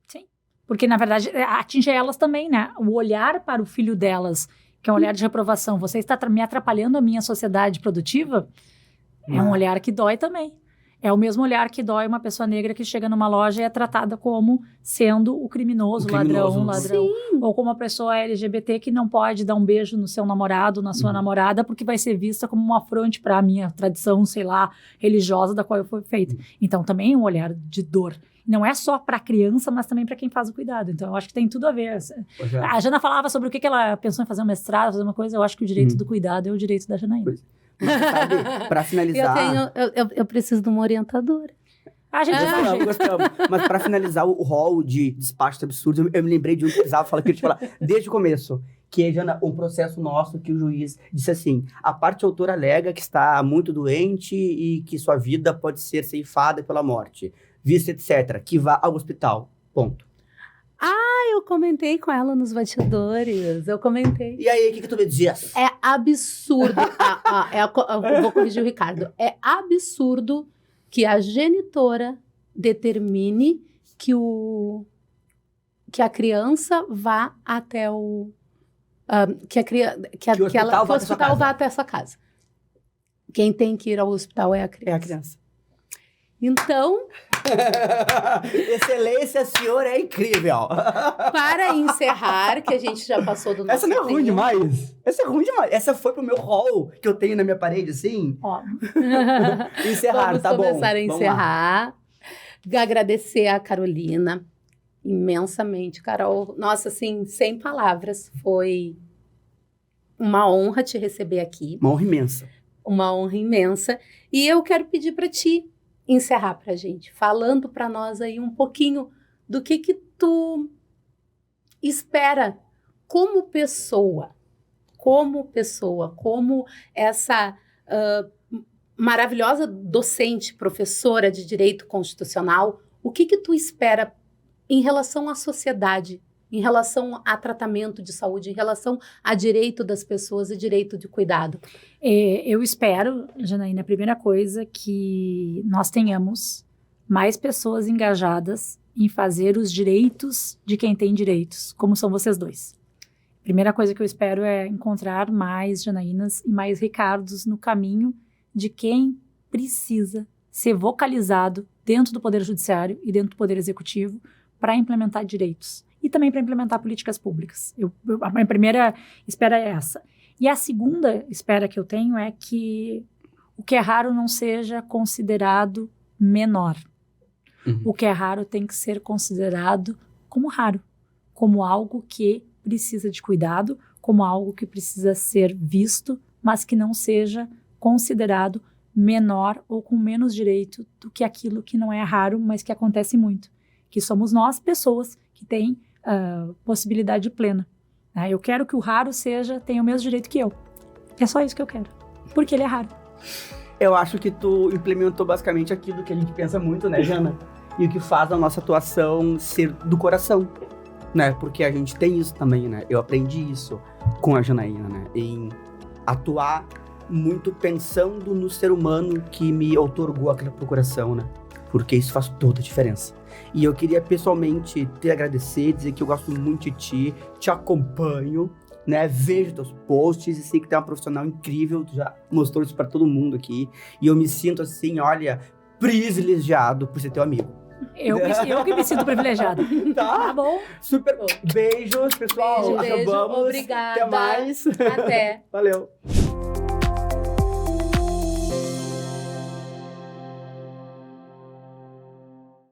[SPEAKER 3] Sim, porque, na verdade, atinge elas também, né? O olhar para o filho delas, que é um olhar de reprovação. Você está me atrapalhando a minha sociedade produtiva? É um olhar que dói também. É o mesmo olhar que dói uma pessoa negra que chega numa loja e é tratada como sendo o criminoso, ladrão.
[SPEAKER 2] Sim.
[SPEAKER 3] Ou como uma pessoa LGBT que não pode dar um beijo no seu namorado, na sua namorada, porque vai ser vista como um afronte para a minha tradição, sei lá, religiosa da qual eu fui feita. Então, também é um olhar de dor. Não é só para a criança, mas também para quem faz o cuidado. Então, eu acho que tem tudo a ver. A Jana falava sobre o que ela pensou em fazer um mestrado, fazer uma coisa. Eu acho que o direito do cuidado é o direito da Janaína.
[SPEAKER 1] Sabe, pra finalizar...
[SPEAKER 2] Eu preciso de uma orientadora.
[SPEAKER 3] A gente
[SPEAKER 1] gostamos. Mas pra finalizar o rol de despachos absurdos, eu me lembrei de um que precisava falar, que eu te falar desde o começo. Que é, Jana, um processo nosso que o juiz disse assim: a parte autora alega que está muito doente e que sua vida pode ser ceifada pela morte, visto etc., que vá ao hospital. Ponto.
[SPEAKER 2] Eu comentei com ela nos bastidores. Eu comentei.
[SPEAKER 1] E aí, o que tu me diz?
[SPEAKER 2] É absurdo. Eu vou corrigir o Ricardo. É absurdo que a genitora determine que a criança vá até o... que o hospital vá até essa casa. Quem tem que ir ao hospital é a criança.
[SPEAKER 1] É a criança.
[SPEAKER 2] Então...
[SPEAKER 1] Excelência, senhor, é incrível.
[SPEAKER 2] Para encerrar, que a gente já passou do nosso
[SPEAKER 1] Essa não é ruim demais. Essa é ruim demais. Essa foi pro meu hall que eu tenho na minha parede, assim.
[SPEAKER 3] Ó.
[SPEAKER 1] Encerrar, tá bom.
[SPEAKER 2] Vamos começar a encerrar. Agradecer a Carolina. Imensamente, Carol. Nossa, assim, sem palavras. Foi uma honra te receber aqui.
[SPEAKER 1] Uma honra imensa.
[SPEAKER 2] Uma honra imensa. E eu quero pedir para ti encerrar pra gente, falando para nós aí um pouquinho do que tu espera como pessoa, como essa maravilhosa docente, professora de direito constitucional. O que tu espera em relação à sociedade, em relação a tratamento de saúde, em relação a direito das pessoas e direito de cuidado?
[SPEAKER 3] Eu espero, Janaína, a primeira coisa, que nós tenhamos mais pessoas engajadas em fazer os direitos de quem tem direitos, como são vocês dois. A primeira coisa que eu espero é encontrar mais Janaínas e mais Ricardos no caminho de quem precisa ser vocalizado dentro do Poder Judiciário e dentro do Poder Executivo para implementar direitos e também para implementar políticas públicas. A minha primeira espera é essa. E a segunda espera que eu tenho é que o que é raro não seja considerado menor. O que é raro tem que ser considerado como raro, como algo que precisa de cuidado, como algo que precisa ser visto, mas que não seja considerado menor ou com menos direito do que aquilo que não é raro, mas que acontece muito. Que somos nós, pessoas que têm possibilidade plena. Eu quero que o raro tenha o mesmo direito que eu. É só isso que eu quero, porque ele é raro.
[SPEAKER 1] Eu acho que tu implementou basicamente aquilo que a gente pensa muito, né, Jana? E o que faz a nossa atuação ser do coração, né? Porque a gente tem isso também, né? Eu aprendi isso com a Janaína, né? Em atuar muito pensando no ser humano que me outorgou aquela procuração, né? Porque isso faz toda a diferença. E eu queria pessoalmente te agradecer, dizer que eu gosto muito de ti, te acompanho, né? Vejo teus posts e sei que tu é uma profissional incrível, tu já mostrou isso pra todo mundo aqui. E eu me sinto assim, olha, privilegiado por ser teu amigo.
[SPEAKER 3] Eu que me sinto privilegiada.
[SPEAKER 1] Tá
[SPEAKER 3] bom?
[SPEAKER 1] Super. Beijos, pessoal.
[SPEAKER 2] Beijo.
[SPEAKER 1] Acabamos.
[SPEAKER 2] Obrigada.
[SPEAKER 1] Até mais.
[SPEAKER 2] Até.
[SPEAKER 1] Valeu.